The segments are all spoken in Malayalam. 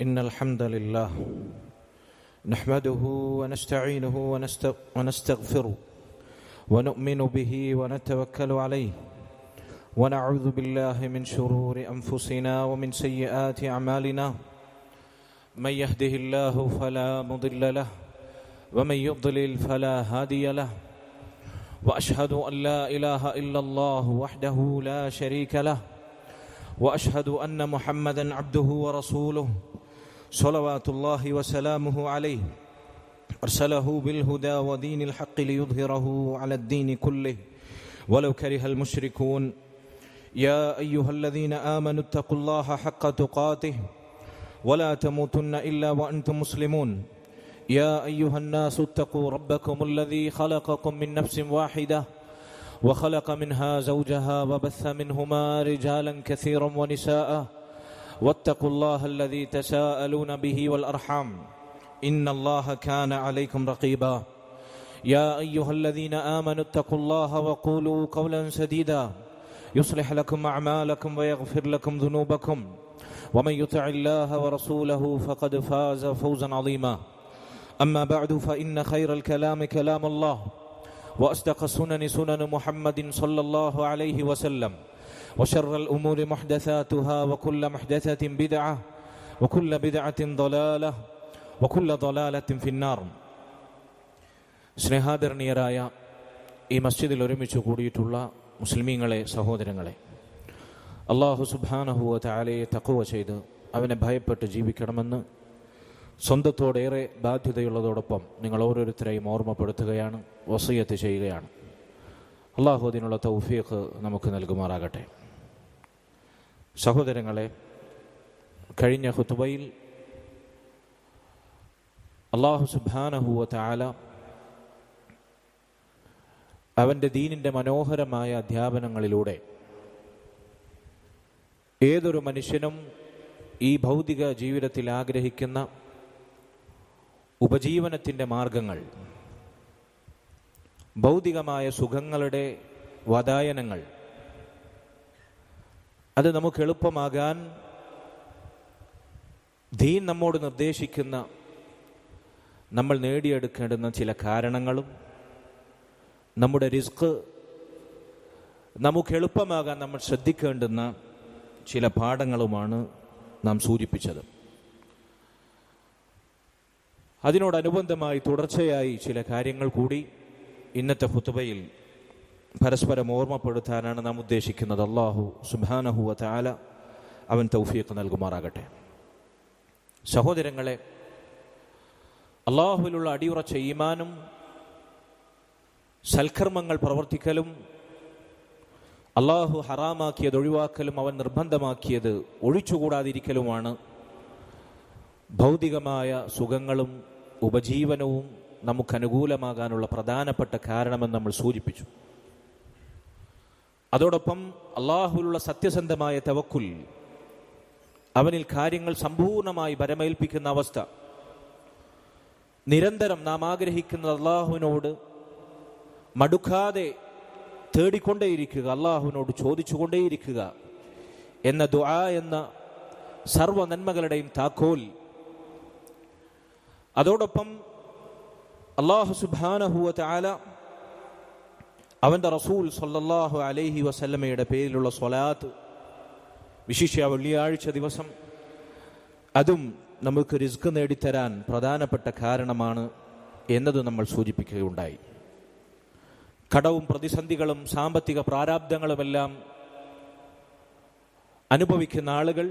إن الحمد لله نحمده ونستعينه ونستغفره ونؤمن به ونتوكل عليه ونعوذ بالله من شرور أنفسنا ومن سيئات أعمالنا من يهده الله فلا مضل له ومن يضلل فلا هادي له وأشهد أن لا إله إلا الله وحده لا شريك له وأشهد أن محمدا عبده ورسوله صلوات الله وسلامه عليه أرسله بالهدى ودين الحق ليظهره على الدين كله ولو كره المشركون يا أيها الذين آمنوا اتقوا الله حق تقاته ولا تموتن إلا وأنتم مسلمون يا أيها الناس اتقوا ربكم الذي خلقكم من نفس واحدة وخلق منها زوجها وبث منهما رجالا كثيرا ونساء واتقوا الله الذي تساءلون به والأرحام إن الله كان عليكم رقيبا يا أيها الذين آمنوا اتقوا الله وقولوا قولا سديدا يصلح لكم أعمالكم ويغفر لكم ذنوبكم ومن يطع الله ورسوله فقد فاز فوزا عظيما أما بعد فإن خير الكلام كلام الله وأصدق السنن سنن محمد صلى الله عليه وسلم وشر الأمور محدثاتها وكل محدثة بدعة وكل بدعة ضلالة وكل ضلالة في النار. സ്നേഹാദരണീയരായ ഈ മസ്ജിദിൽ ഒരുമിച്ച് കൂടിയിട്ടുള്ള മുസ്ലിമീങ്ങളെ, സഹോദരങ്ങളെ, അല്ലാഹു സുബ്ഹാനഹു വ തആലയെ തഖ്വ ചെയ്ത് അവനെ ഭയപ്പെട്ട് ജീവിക്കണമെന്ന് സ്വന്തത്തോടേറെ ബാധ്യതയുള്ളതോടൊപ്പം നിങ്ങൾ ഓരോരുത്തരെയും ഓർമ്മപ്പെടുത്തുകയാണ്, വസിയത്ത് ചെയ്യുകയാണ്. അല്ലാഹു അതിനുള്ള തൗഫീഖ് നമുക്ക് നൽകുമാറാകട്ടെ. സഹോദരങ്ങളെ, കഴിഞ്ഞ ഖുതുബയിൽ അല്ലാഹു സുബ്ഹാനഹു വ തആല അവൻ്റെ ദീനിൻ്റെ മനോഹരമായ അധ്യാപനങ്ങളിലൂടെ ഏതൊരു മനുഷ്യനും ഈ ഭൗതിക ജീവിതത്തിൽ ആഗ്രഹിക്കുന്ന ഉപജീവനത്തിൻ്റെ മാർഗങ്ങൾ, ഭൗതികമായ സുഖങ്ങളുടെ വാതായനങ്ങൾ, അത് നമുക്ക് എളുപ്പമാകാൻ ദീൻ നമ്മോട് നിർദ്ദേശിക്കുന്ന നമ്മൾ നേടിയെടുക്കേണ്ടുന്ന ചില കാരണങ്ങളും നമ്മുടെ റിസ്ക് നമുക്ക് എളുപ്പമാകാൻ നമ്മൾ ശ്രദ്ധിക്കേണ്ടുന്ന ചില പാഠങ്ങളുമാണ് നാം സൂചിപ്പിച്ചത്. അതിനോടനുബന്ധമായി തുടർച്ചയായി ചില കാര്യങ്ങൾ കൂടി ഇന്നത്തെ ഖുതുബയിൽ പരസ്പരം ഓർമ്മപ്പെടുത്താനാണ് നാം ഉദ്ദേശിക്കുന്നത്. അല്ലാഹു സുബ്ഹാനഹു വ തആല അവൻ തൗഫീഖ് നൽകുമാറാകട്ടെ. സഹോദരങ്ങളെ, അല്ലാഹുവിലുള്ള അടിയുറച്ച ഈമാനും സൽക്കർമ്മങ്ങൾ പ്രവർത്തിക്കലും അല്ലാഹു ഹറാമാക്കിയത് ഒഴിവാക്കലും അവൻ നിർബന്ധമാക്കിയത് ഒഴിച്ചുകൂടാതിരിക്കലുമാണ് ഭൗതികമായ സുഖങ്ങളും ഉപജീവനവും നമുക്കനുകൂലമാകാനുള്ള പ്രധാനപ്പെട്ട കാരണമെന്ന് നമ്മൾ സൂചിപ്പിച്ചു. അതോടൊപ്പം അല്ലാഹുവിലുള്ള സത്യസന്ധമായ തവക്കുൽ, അവനിൽ കാര്യങ്ങൾ സമ്പൂർണമായി ഭരമേൽപ്പിക്കുന്ന അവസ്ഥ, നിരന്തരം നാം ആഗ്രഹിക്കുന്ന അല്ലാഹുവിനോട് മടുക്കാതെ തേടിക്കൊണ്ടേയിരിക്കുക, അല്ലാഹുവിനോട് ചോദിച്ചുകൊണ്ടേയിരിക്കുക എന്ന ദുആ എന്ന സർവ്വ നന്മകളുടെയും താക്കോൽ. അതോടൊപ്പം അല്ലാഹു സുബ്ഹാനഹു വ തആല അവൻ്റെ റസൂൽ സ്വല്ലല്ലാഹു അലൈഹി വസല്ലമയുടെ പേരിലുള്ള സ്വലാത്ത്, വിശിഷ്യ വെള്ളിയാഴ്ച ദിവസം, അതും നമുക്ക് റിസ്ക് നേടിത്തരാൻ പ്രധാനപ്പെട്ട കാരണമാണ് എന്നത് നമ്മൾ സൂചിപ്പിക്കുകയുണ്ടായി. കടവും പ്രതിസന്ധികളും സാമ്പത്തിക പ്രാരാബ്ധങ്ങളുമെല്ലാം അനുഭവിക്കുന്ന ആളുകൾ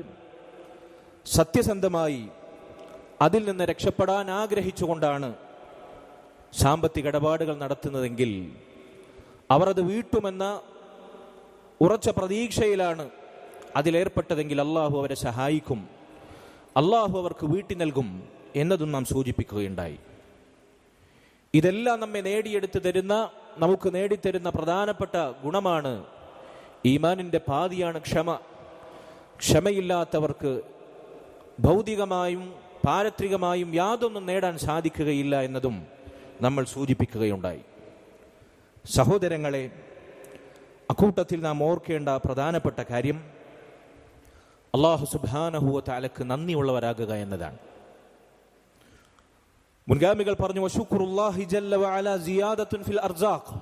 സത്യസന്ധമായി അതിൽ നിന്ന് രക്ഷപ്പെടാൻ ആഗ്രഹിച്ചുകൊണ്ടാണ് സാമ്പത്തിക ഇടപാടുകൾ നടത്തുന്നതെങ്കിൽ അവർ അത് വീട്ടുമെന്ന ഉറച്ച പ്രതീക്ഷയിലാണ് അതിലേർപ്പെട്ടതെങ്കിൽ അല്ലാഹു അവരെ സഹായിക്കും, അല്ലാഹു അവർക്ക് വീട്ടി നൽകും എന്നതും നാം സൂചിപ്പിക്കുകയുണ്ടായി. ഇതെല്ലാം നമ്മെ നമുക്ക് നേടിത്തരുന്ന പ്രധാനപ്പെട്ട ഗുണമാണ് ഈമാനിൻ്റെ പാതിയാണ് ക്ഷമ. ക്ഷമയില്ലാത്തവർക്ക് ഭൗതികമായും പാരത്രികമായും യാതൊന്നും നേടാൻ സാധിക്കുകയില്ല എന്നതും നമ്മൾ സൂചിപ്പിക്കുകയുണ്ടായി. സഹോദരങ്ങളെ, അക്കൂട്ടത്തിൽ നാം ഓർക്കേണ്ട പ്രധാനപ്പെട്ട കാര്യം, അല്ലാഹു സുബ്ഹാനഹു വ തആലക്ക് നന്ദിയുള്ളവരാകുക എന്നതാണ്. മുൻഗാമികൾ പറഞ്ഞു, വശുക്റുല്ലാഹി ജല്ല വഅല സിയാദത്തുൻ ഫിൽ അർസാഖ്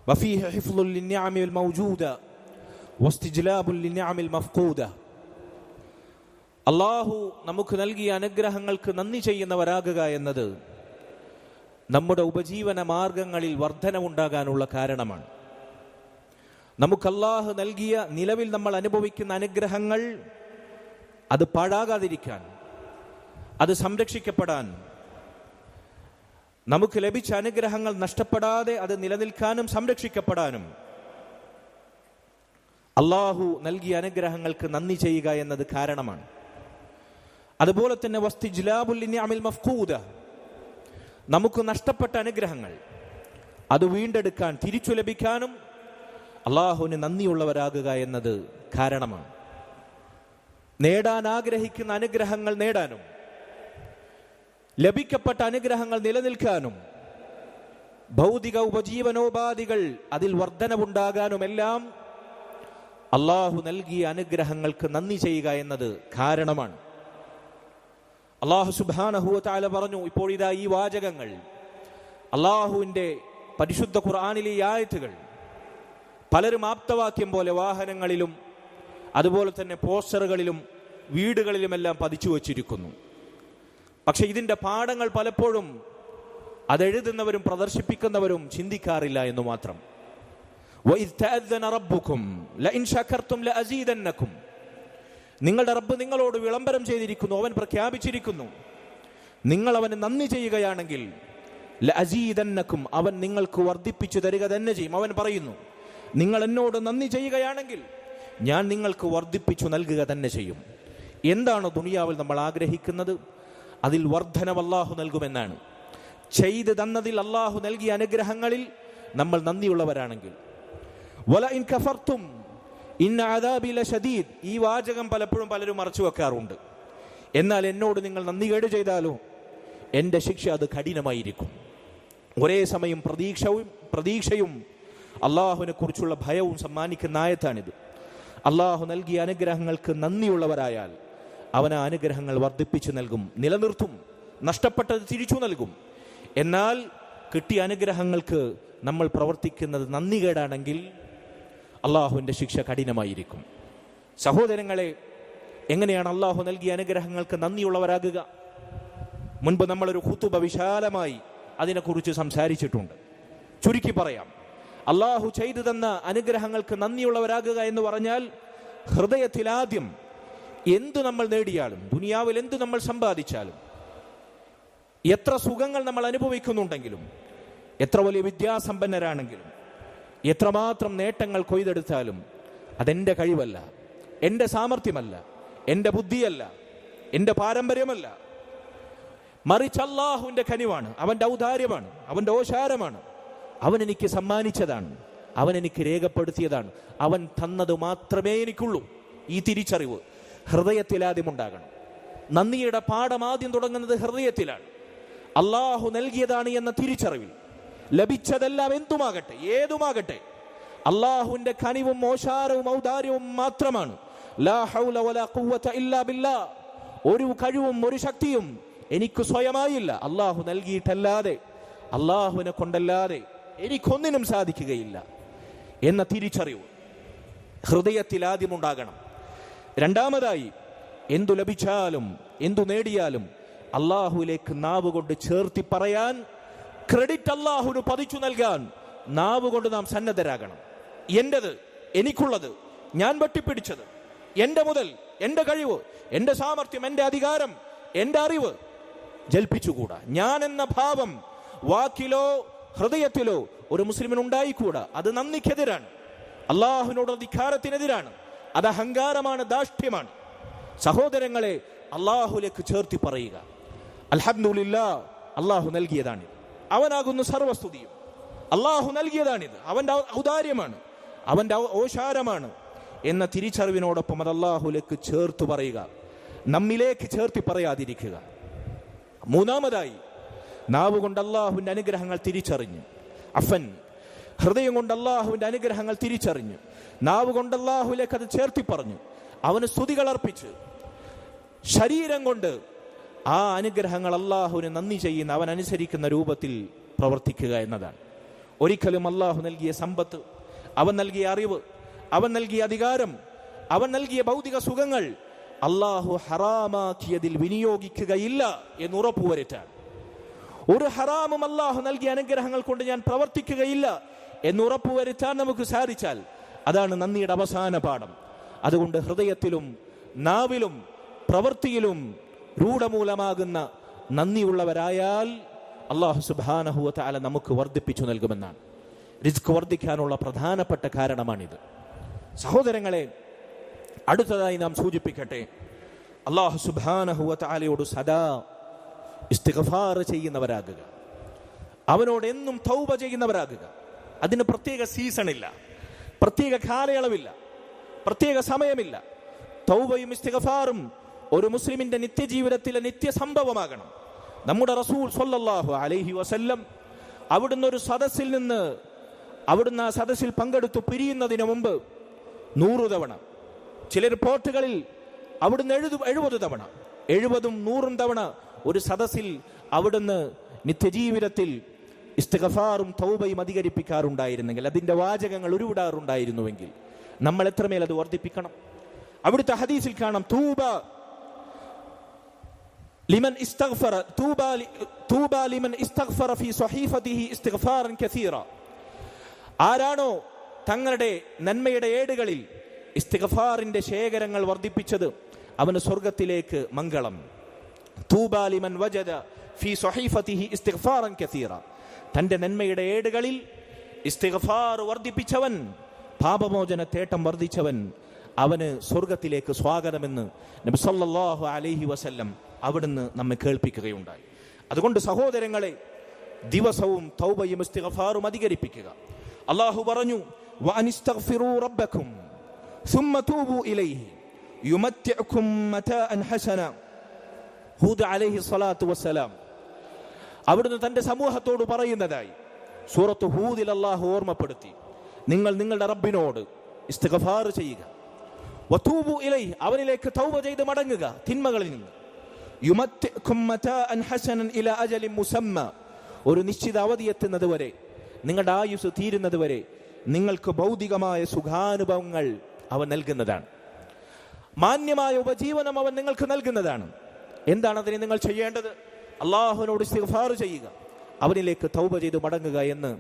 വഫീഹി ഹിഫ്ളുൻ ലിന്നിഅമിൽ മൗജൂദ വസ്തിജ്ലാബുൻ ലിന്നിഅമിൽ മഫ്ഖൂദ. അല്ലാഹു നമുക്ക് നൽകിയ അനുഗ്രഹങ്ങൾക്ക് നന്ദി ചെയ്യുന്നവരാകുക എന്നത് നമ്മുടെ ഉപജീവന മാർഗങ്ങളിൽ വർധനവുണ്ടാകാനുള്ള കാരണമാണ്. നമുക്ക് അല്ലാഹു നൽകിയ നിലവിൽ നമ്മൾ അനുഭവിക്കുന്ന അനുഗ്രഹങ്ങൾ അത് പാഴാകാതിരിക്കാൻ, അത് സംരക്ഷിക്കപ്പെടാൻ, നമുക്ക് ലഭിച്ച അനുഗ്രഹങ്ങൾ നഷ്ടപ്പെടാതെ അത് നിലനിൽക്കാനും സംരക്ഷിക്കപ്പെടാനും അല്ലാഹു നൽകിയ അനുഗ്രഹങ്ങൾക്ക് നന്ദി ചെയ്യുക എന്നത് കാരണമാണ്. അതുപോലെ തന്നെ വസ്തിജ്ലാബുൽ ലിനിഅമിൽ മഫ്ഖൂദ, നമുക്ക് നഷ്ടപ്പെട്ട അനുഗ്രഹങ്ങൾ അത് വീണ്ടെടുക്കാൻ, തിരിച്ചു ലഭിക്കാനും അല്ലാഹുവിന് നന്ദിയുള്ളവരാകുക എന്നത് കാരണമാണ്. നേടാൻ ആഗ്രഹിക്കുന്ന അനുഗ്രഹങ്ങൾ നേടാനും ലഭിക്കപ്പെട്ട അനുഗ്രഹങ്ങൾ നിലനിൽക്കാനും ഭൗതിക ഉപജീവനോപാധികൾ അതിൽ വർധനവുണ്ടാകാനുമെല്ലാം അല്ലാഹു നൽകിയ അനുഗ്രഹങ്ങൾക്ക് നന്ദി ചെയ്യുക എന്നത് കാരണമാണ്. അല്ലാഹു സുബ്ഹാനഹു വ തആല പറഞ്ഞു, ഇപ്പോൾ ഇതാ ഈ വാചകങ്ങൾ, അല്ലാഹുവിൻ്റെ പരിശുദ്ധ ഖുർആനിലെ ഈ ആയത്തുകൾ പലരും ആപ്തവാക്യം പോലെ വാഹനങ്ങളിലും അതുപോലെ തന്നെ പോസ്റ്ററുകളിലും വീടുകളിലുമെല്ലാം പതിച്ചു വച്ചിരിക്കുന്നു. പക്ഷെ ഇതിൻ്റെ പാഠങ്ങൾ പലപ്പോഴും അതെഴുതുന്നവരും പ്രദർശിപ്പിക്കുന്നവരും ചിന്തിക്കാറില്ല എന്ന് മാത്രം. വഇദ് തഅദ്ദന റബ്ബുക്കും ലഇൻ ശകർതും ലഅസീദന്നകും, നിങ്ങളുടെ റബ്ബ് നിങ്ങളോട് വിളംബരം ചെയ്തിരിക്കുന്നു, അവൻ പ്രഖ്യാപിച്ചിരിക്കുന്നു, നിങ്ങൾ അവന് നന്ദി ചെയ്യുകയാണെങ്കിൽ ലഅസീദന്നകും, അവൻ നിങ്ങൾക്ക് വർദ്ധിപ്പിച്ചു തരിക തന്നെ ചെയ്യും. അവൻ പറയുന്നു, നിങ്ങൾ എന്നോട് നന്ദി ചെയ്യുകയാണെങ്കിൽ ഞാൻ നിങ്ങൾക്ക് വർദ്ധിപ്പിച്ചു നൽകുക തന്നെ ചെയ്യും. എന്താണ് ദുനിയാവിൽ നമ്മൾ ആഗ്രഹിക്കുന്നത്? അതിൽ വർധനവ് അല്ലാഹു നൽകുമെന്നാണ്. ചെയ്ത് തന്നതിൽ അല്ലാഹു നൽകിയ അനുഗ്രഹങ്ങളിൽ നമ്മൾ നന്ദിയുള്ളവരാണെങ്കിൽ. വലഇൻ കഫർതും ഇന്ന അദാബി ലശദീദ്, ഈ വാചകം പലപ്പോഴും പലരും മറച്ചു വെക്കാറുണ്ട്. എന്നാൽ എന്നോട് നിങ്ങൾ നന്ദികേട് ചെയ്താലോ എൻ്റെ ശിക്ഷ അത് കഠിനമായിരിക്കും. ഒരേ സമയം പ്രതീക്ഷയും അള്ളാഹുവിനെ കുറിച്ചുള്ള ഭയവും സമ്മാനിക്കുന്ന ആയത്താണിത്. അള്ളാഹു നൽകിയ അനുഗ്രഹങ്ങൾക്ക് നന്ദിയുള്ളവരായാൽ അവൻ ആ അനുഗ്രഹങ്ങൾ വർദ്ധിപ്പിച്ചു നൽകും, നിലനിർത്തും, നഷ്ടപ്പെട്ടത് തിരിച്ചു നൽകും. എന്നാൽ കിട്ടിയ അനുഗ്രഹങ്ങൾക്ക് നമ്മൾ പ്രവർത്തിക്കുന്നത് നന്ദികേടാണെങ്കിൽ അള്ളാഹുവിൻ്റെ ശിക്ഷ കഠിനമായിരിക്കും. സഹോദരങ്ങളെ, എങ്ങനെയാണ് അള്ളാഹു നൽകിയ അനുഗ്രഹങ്ങൾക്ക് നന്ദിയുള്ളവരാകുക? മുൻപ് നമ്മളൊരു ഖുതുബ വിശാലമായി അതിനെക്കുറിച്ച് സംസാരിച്ചിട്ടുണ്ട്. ചുരുക്കി പറയാം, അള്ളാഹു ചെയ്തു തന്ന അനുഗ്രഹങ്ങൾക്ക് നന്ദിയുള്ളവരാകുക എന്ന് പറഞ്ഞാൽ ഹൃദയത്തിൽ ആദ്യം എന്തു നമ്മൾ നേടിയാലും, ദുനിയാവിൽ എന്തു നമ്മൾ സമ്പാദിച്ചാലും, എത്ര സുഖങ്ങൾ നമ്മൾ അനുഭവിക്കുന്നുണ്ടെങ്കിലും, എത്ര വലിയ വിദ്യാസമ്പന്നരാണെങ്കിലും, എത്രമാത്രം നേട്ടങ്ങൾ കൊയ്തെടുത്താലും അതെൻ്റെ കഴിവല്ല, എൻ്റെ സാമർഥ്യമല്ല, എൻ്റെ ബുദ്ധിയല്ല, എൻ്റെ പാരമ്പര്യമല്ല, മറിച്ച് അല്ലാഹുവിൻ്റെ കനിവാണ്, അവൻ്റെ ഔദാര്യമാണ്, അവൻ്റെ ഓശാരമാണ്. അവൻ എനിക്ക് സമ്മാനിച്ചതാണ്, അവൻ എനിക്ക് രേഖപ്പെടുത്തിയതാണ്, അവൻ തന്നത് മാത്രമേ എനിക്കുള്ളൂ. ഈ തിരിച്ചറിവ് ഹൃദയത്തിൽ ആദ്യം ഉണ്ടാകണം. നന്ദിയുടെ പാഠം ആദ്യം തുടങ്ങുന്നത് ഹൃദയത്തിലാണ്. അല്ലാഹു നൽകിയതാണ് എന്ന തിരിച്ചറിവിൽ ലഭിച്ചതെല്ലാം എന്തുമാകട്ടെ, ഏതുമാകട്ടെ, അല്ലാഹുവിൻ്റെ കനിവും ഓശാരവും ഔദാര്യവും മാത്രമാണ്. ലാ ഹൗല വലാ ഖുവത ഇല്ലാ ബില്ലാ, ഒരു കഴിവും ഒരു ശക്തിയും എനിക്ക് സ്വയമായില്ല, അല്ലാഹു നൽകിയിട്ടല്ലാതെ, അല്ലാഹുവിനെ കൊണ്ടല്ലാതെ എനിക്കൊന്നിനും സാധിക്കുകയില്ല എന്ന തിരിച്ചറിവ് ഹൃദയത്തിൽ ആദ്യം ഉണ്ടാകണം. രണ്ടാമതായി, എന്തു ലഭിച്ചാലും എന്തു നേടിയാലും അല്ലാഹുവിലേക്ക് നാവ് കൊണ്ട് ചേർത്തി പറയാൻ, ക്രെഡിറ്റ് അല്ലാഹുവിന് പതിച്ചു നൽകാൻ നാവ് കൊണ്ട് നാം സന്നദ്ധരാകണം. എന്റേത്, എനിക്കുള്ളത്, ഞാൻ വെട്ടിപ്പിടിച്ചത്, എൻ്റെ മുതൽ, എൻ്റെ കഴിവ്, എൻ്റെ സാമർഥ്യം, എൻ്റെ അധികാരം, എൻ്റെ അറിവ് ജൽപ്പിച്ചുകൂടാ. ഞാൻ എന്ന ഭാവം വാക്കിലോ ഹൃദയത്തിലോ ഒരു മുസ്ലിമിന് ഉണ്ടായിക്കൂടാ. അത് നന്ദിക്കെതിരാണ്, അള്ളാഹുവിനോട് ധിക്കാരത്തിനെതിരാണ്, അത് അഹങ്കാരമാണ്, ധാർഷ്ട്യമാണ്. സഹോദരങ്ങളെ, അള്ളാഹുലേക്ക് ചേർത്തി പറയുക, അൽഹംദുലില്ലാഹ്, അള്ളാഹു നൽകിയതാണിത്, അവനാകുന്നു സർവസ്തുതിയും, അള്ളാഹു നൽകിയതാണിത്, അവൻ്റെ ഔദാര്യമാണ്, അവൻ്റെ ഓശാരമാണ് എന്ന തിരിച്ചറിവിനോടൊപ്പം അത് അള്ളാഹുലേക്ക് ചേർത്ത് പറയുക, നമ്മിലേക്ക് ചേർത്തി പറയാതിരിക്കുക. മൂന്നാമതായി, നാവ് കൊണ്ട് അള്ളാഹുവിൻ്റെ അനുഗ്രഹങ്ങൾ തിരിച്ചറിഞ്ഞു, ഹൃദയം കൊണ്ട് അള്ളാഹുവിൻ്റെ അനുഗ്രഹങ്ങൾ തിരിച്ചറിഞ്ഞു, നാവ് കൊണ്ട് അള്ളാഹുലേക്ക് അത് ചേർത്തി പറഞ്ഞു, അവന് സ്തുതികൾ അർപ്പിച്ച് ശരീരം കൊണ്ട് ആ അനുഗ്രഹങ്ങൾ അള്ളാഹുവിന് നന്ദി ചെയ്യുന്ന, അവൻ അനുസരിക്കുന്ന രൂപത്തിൽ പ്രവർത്തിക്കുക എന്നതാണ്. ഒരിക്കലും അള്ളാഹു നൽകിയ സമ്പത്ത്, അവൻ നൽകിയ അറിവ്, അവൻ നൽകിയ അധികാരം, അവൻ നൽകിയ ഭൗതിക സുഖങ്ങൾ അള്ളാഹു ഹറാമാക്കിയതിൽ വിനിയോഗിക്കുകയില്ല എന്ന് ഉറപ്പുവരുത്താൻ, ഒരു ഹറാമും അള്ളാഹു നൽകിയ അനുഗ്രഹങ്ങൾ കൊണ്ട് ഞാൻ പ്രവർത്തിക്കുകയില്ല എന്ന് ഉറപ്പുവരുത്താൻ നമുക്ക് സാധിച്ചാൽ അതാണ് നന്ദിയുടെ അവസാന പാഠം. അതുകൊണ്ട് ഹൃദയത്തിലും നാവിലും പ്രവൃത്തിയിലും രൂഢമൂലമാകുന്ന നന്ദിയുള്ളവരായാൽ അല്ലാഹു സുബ്ഹാനഹു വ തആല നമുക്ക് വർദ്ധിപ്പിച്ചു നൽകുമെന്നാണ്. റിസ്ക് വർദ്ധിക്കാനുള്ള പ്രധാനപ്പെട്ട കാരണമാണിത്. സഹോദരങ്ങളെ, അടുത്തതായി നാം സൂചിപ്പിക്കട്ടെ, അല്ലാഹു സുബ്ഹാനഹു വ തആലയോട് സദാ ഇസ്തിഗ്ഫാർ ചെയ്യുന്നവരാകുക, അവനോട് എന്നും തൗബ ചെയ്യുന്നവരാകുക. അതിന് പ്രത്യേക സീസണില്ല, പ്രത്യേക കാലയളവില്ല, പ്രത്യേക സമയമില്ല. തൗബയും ഇസ്തിഗ്ഫാറും ഒരു മുസ്ലിമിന്റെ നിത്യജീവിതത്തിലെ നിത്യസംഭവമാകണം. നമ്മുടെ റസൂൽ സ്വല്ലല്ലാഹു അലൈഹി വസല്ലം അവിടുന്ന് ഒരു സദസ്സിൽ നിന്ന് അവിടുന്ന് ആ സദസ്സിൽ പങ്കെടുത്തു പിരിയുന്നതിന് മുമ്പ് 100 തവണ, ചില റിപ്പോർട്ടുകളിൽ അവിടുന്ന് 70 തവണ, 70ഉം 100ഉം തവണ ഒരു സദസ്സിൽ അവിടുന്ന് നിത്യജീവിതത്തിൽ ഇസ്തിഗ്ഫാറും തൗബയും അധികരിപ്പിക്കാറുണ്ടായിരുന്നെങ്കിൽ, അതിന്റെ വാചകങ്ങൾ ഉരുവിടാറുണ്ടായിരുന്നുവെങ്കിൽ നമ്മൾ എത്രമേൽ അത് വർദ്ധിപ്പിക്കണം. അവിടുത്തെ ഹദീസിൽ കാണാം, തൂബ ലിമൻ ഇസ്തഗ്ഫറ തൂബ ലിമൻ ഇസ്തഗ്ഫറ ഫീ സ്വഹീഫതിഹി ഇസ്തിഗ്ഫാറൻ കസീറ. ആരാണോ തങ്ങളുടെ നന്മയുടെ ഏടുകളിൽ ഇസ്തിഗ്ഫാറിന്റെ ശേഖരങ്ങൾ വർദ്ധിപ്പിച്ചത്, അവന് സ്വർഗത്തിലേക്ക് മംഗളം. തൂബ ലിമൻ വജദ ഫീ സ്വഹീഫതിഹി ഇസ്തിഗ്ഫാറൻ കസീറ. തന്റെ നന്മയുടെ ഏടുകളിൽ ഇസ്തിഗ്ഫാർ വർദ്ധിപ്പിച്ചവൻ, പാപമോചന തേട്ടം വർദ്ധിച്ചവൻ, അവന് സ്വർഗത്തിലേക്ക് സ്വാഗതമെന്ന് നബി സല്ലല്ലാഹു അലൈഹി വസല്ലം അവിടുന്ന് നമ്മെ കേൾപ്പിക്കുകയുണ്ടായി. അതുകൊണ്ട് സഹോദരങ്ങളെ, ദിവസവും തൗബയും ഇസ്തിഗ്ഫാറും അധികരിപ്പിക്കുക. അല്ലാഹു പറഞ്ഞു, വഅനിസ്തഗ്ഫിറൂ റബ്ബക്കും സുമ്മ തൂബൂ ഇലൈഹി യുമത്തിഉകും മതാഅൻ ഹസന. ഹൂദ് അലൈഹി സ്വലാത്തു വസ്സലാം അവിടുന്ന് തന്റെ സമൂഹത്തോട് പറയുന്നതായി സൂറത്ത് ഹൂദിൽ അല്ലാഹു ഓർമ്മപ്പെടുത്തി, നിങ്ങൾ നിങ്ങളുടെ റബ്ബിനോട് ഇസ്തിഗ്ഫാർ ചെയ്യുക, വതൂബു ഇലൈഹി, അവനിലേക്ക് തൗബ ചെയ്ത് മടങ്ങുക തിന്മകളിൽ നിന്ന്. യുമത്തിഉകും മതാഅൻ ഹസനൻ ഇലാ അജലിൻ മുസമ്മ, ഒരു നിശ്ചിത അവധി എത്തുന്നത് വരെ, നിങ്ങളുടെ ആയുസ് തീരുന്നത് വരെ നിങ്ങൾക്ക് ഭൗതികമായ സുഖാനുഭവങ്ങൾ അവൻ നൽകുന്നതാണ്, മാന്യമായ ഉപജീവനം അവൻ നിങ്ങൾക്ക് നൽകുന്നതാണ്. എന്താണ് അതിന് നിങ്ങൾ ചെയ്യേണ്ടത്? അള്ളാഹുവിനോട് ഇസ്തിഗ്ഫാർ ചെയ്യുക, അവനിലേക്ക് തൗബ ചെയ്ത് മടങ്ങുക എന്ന്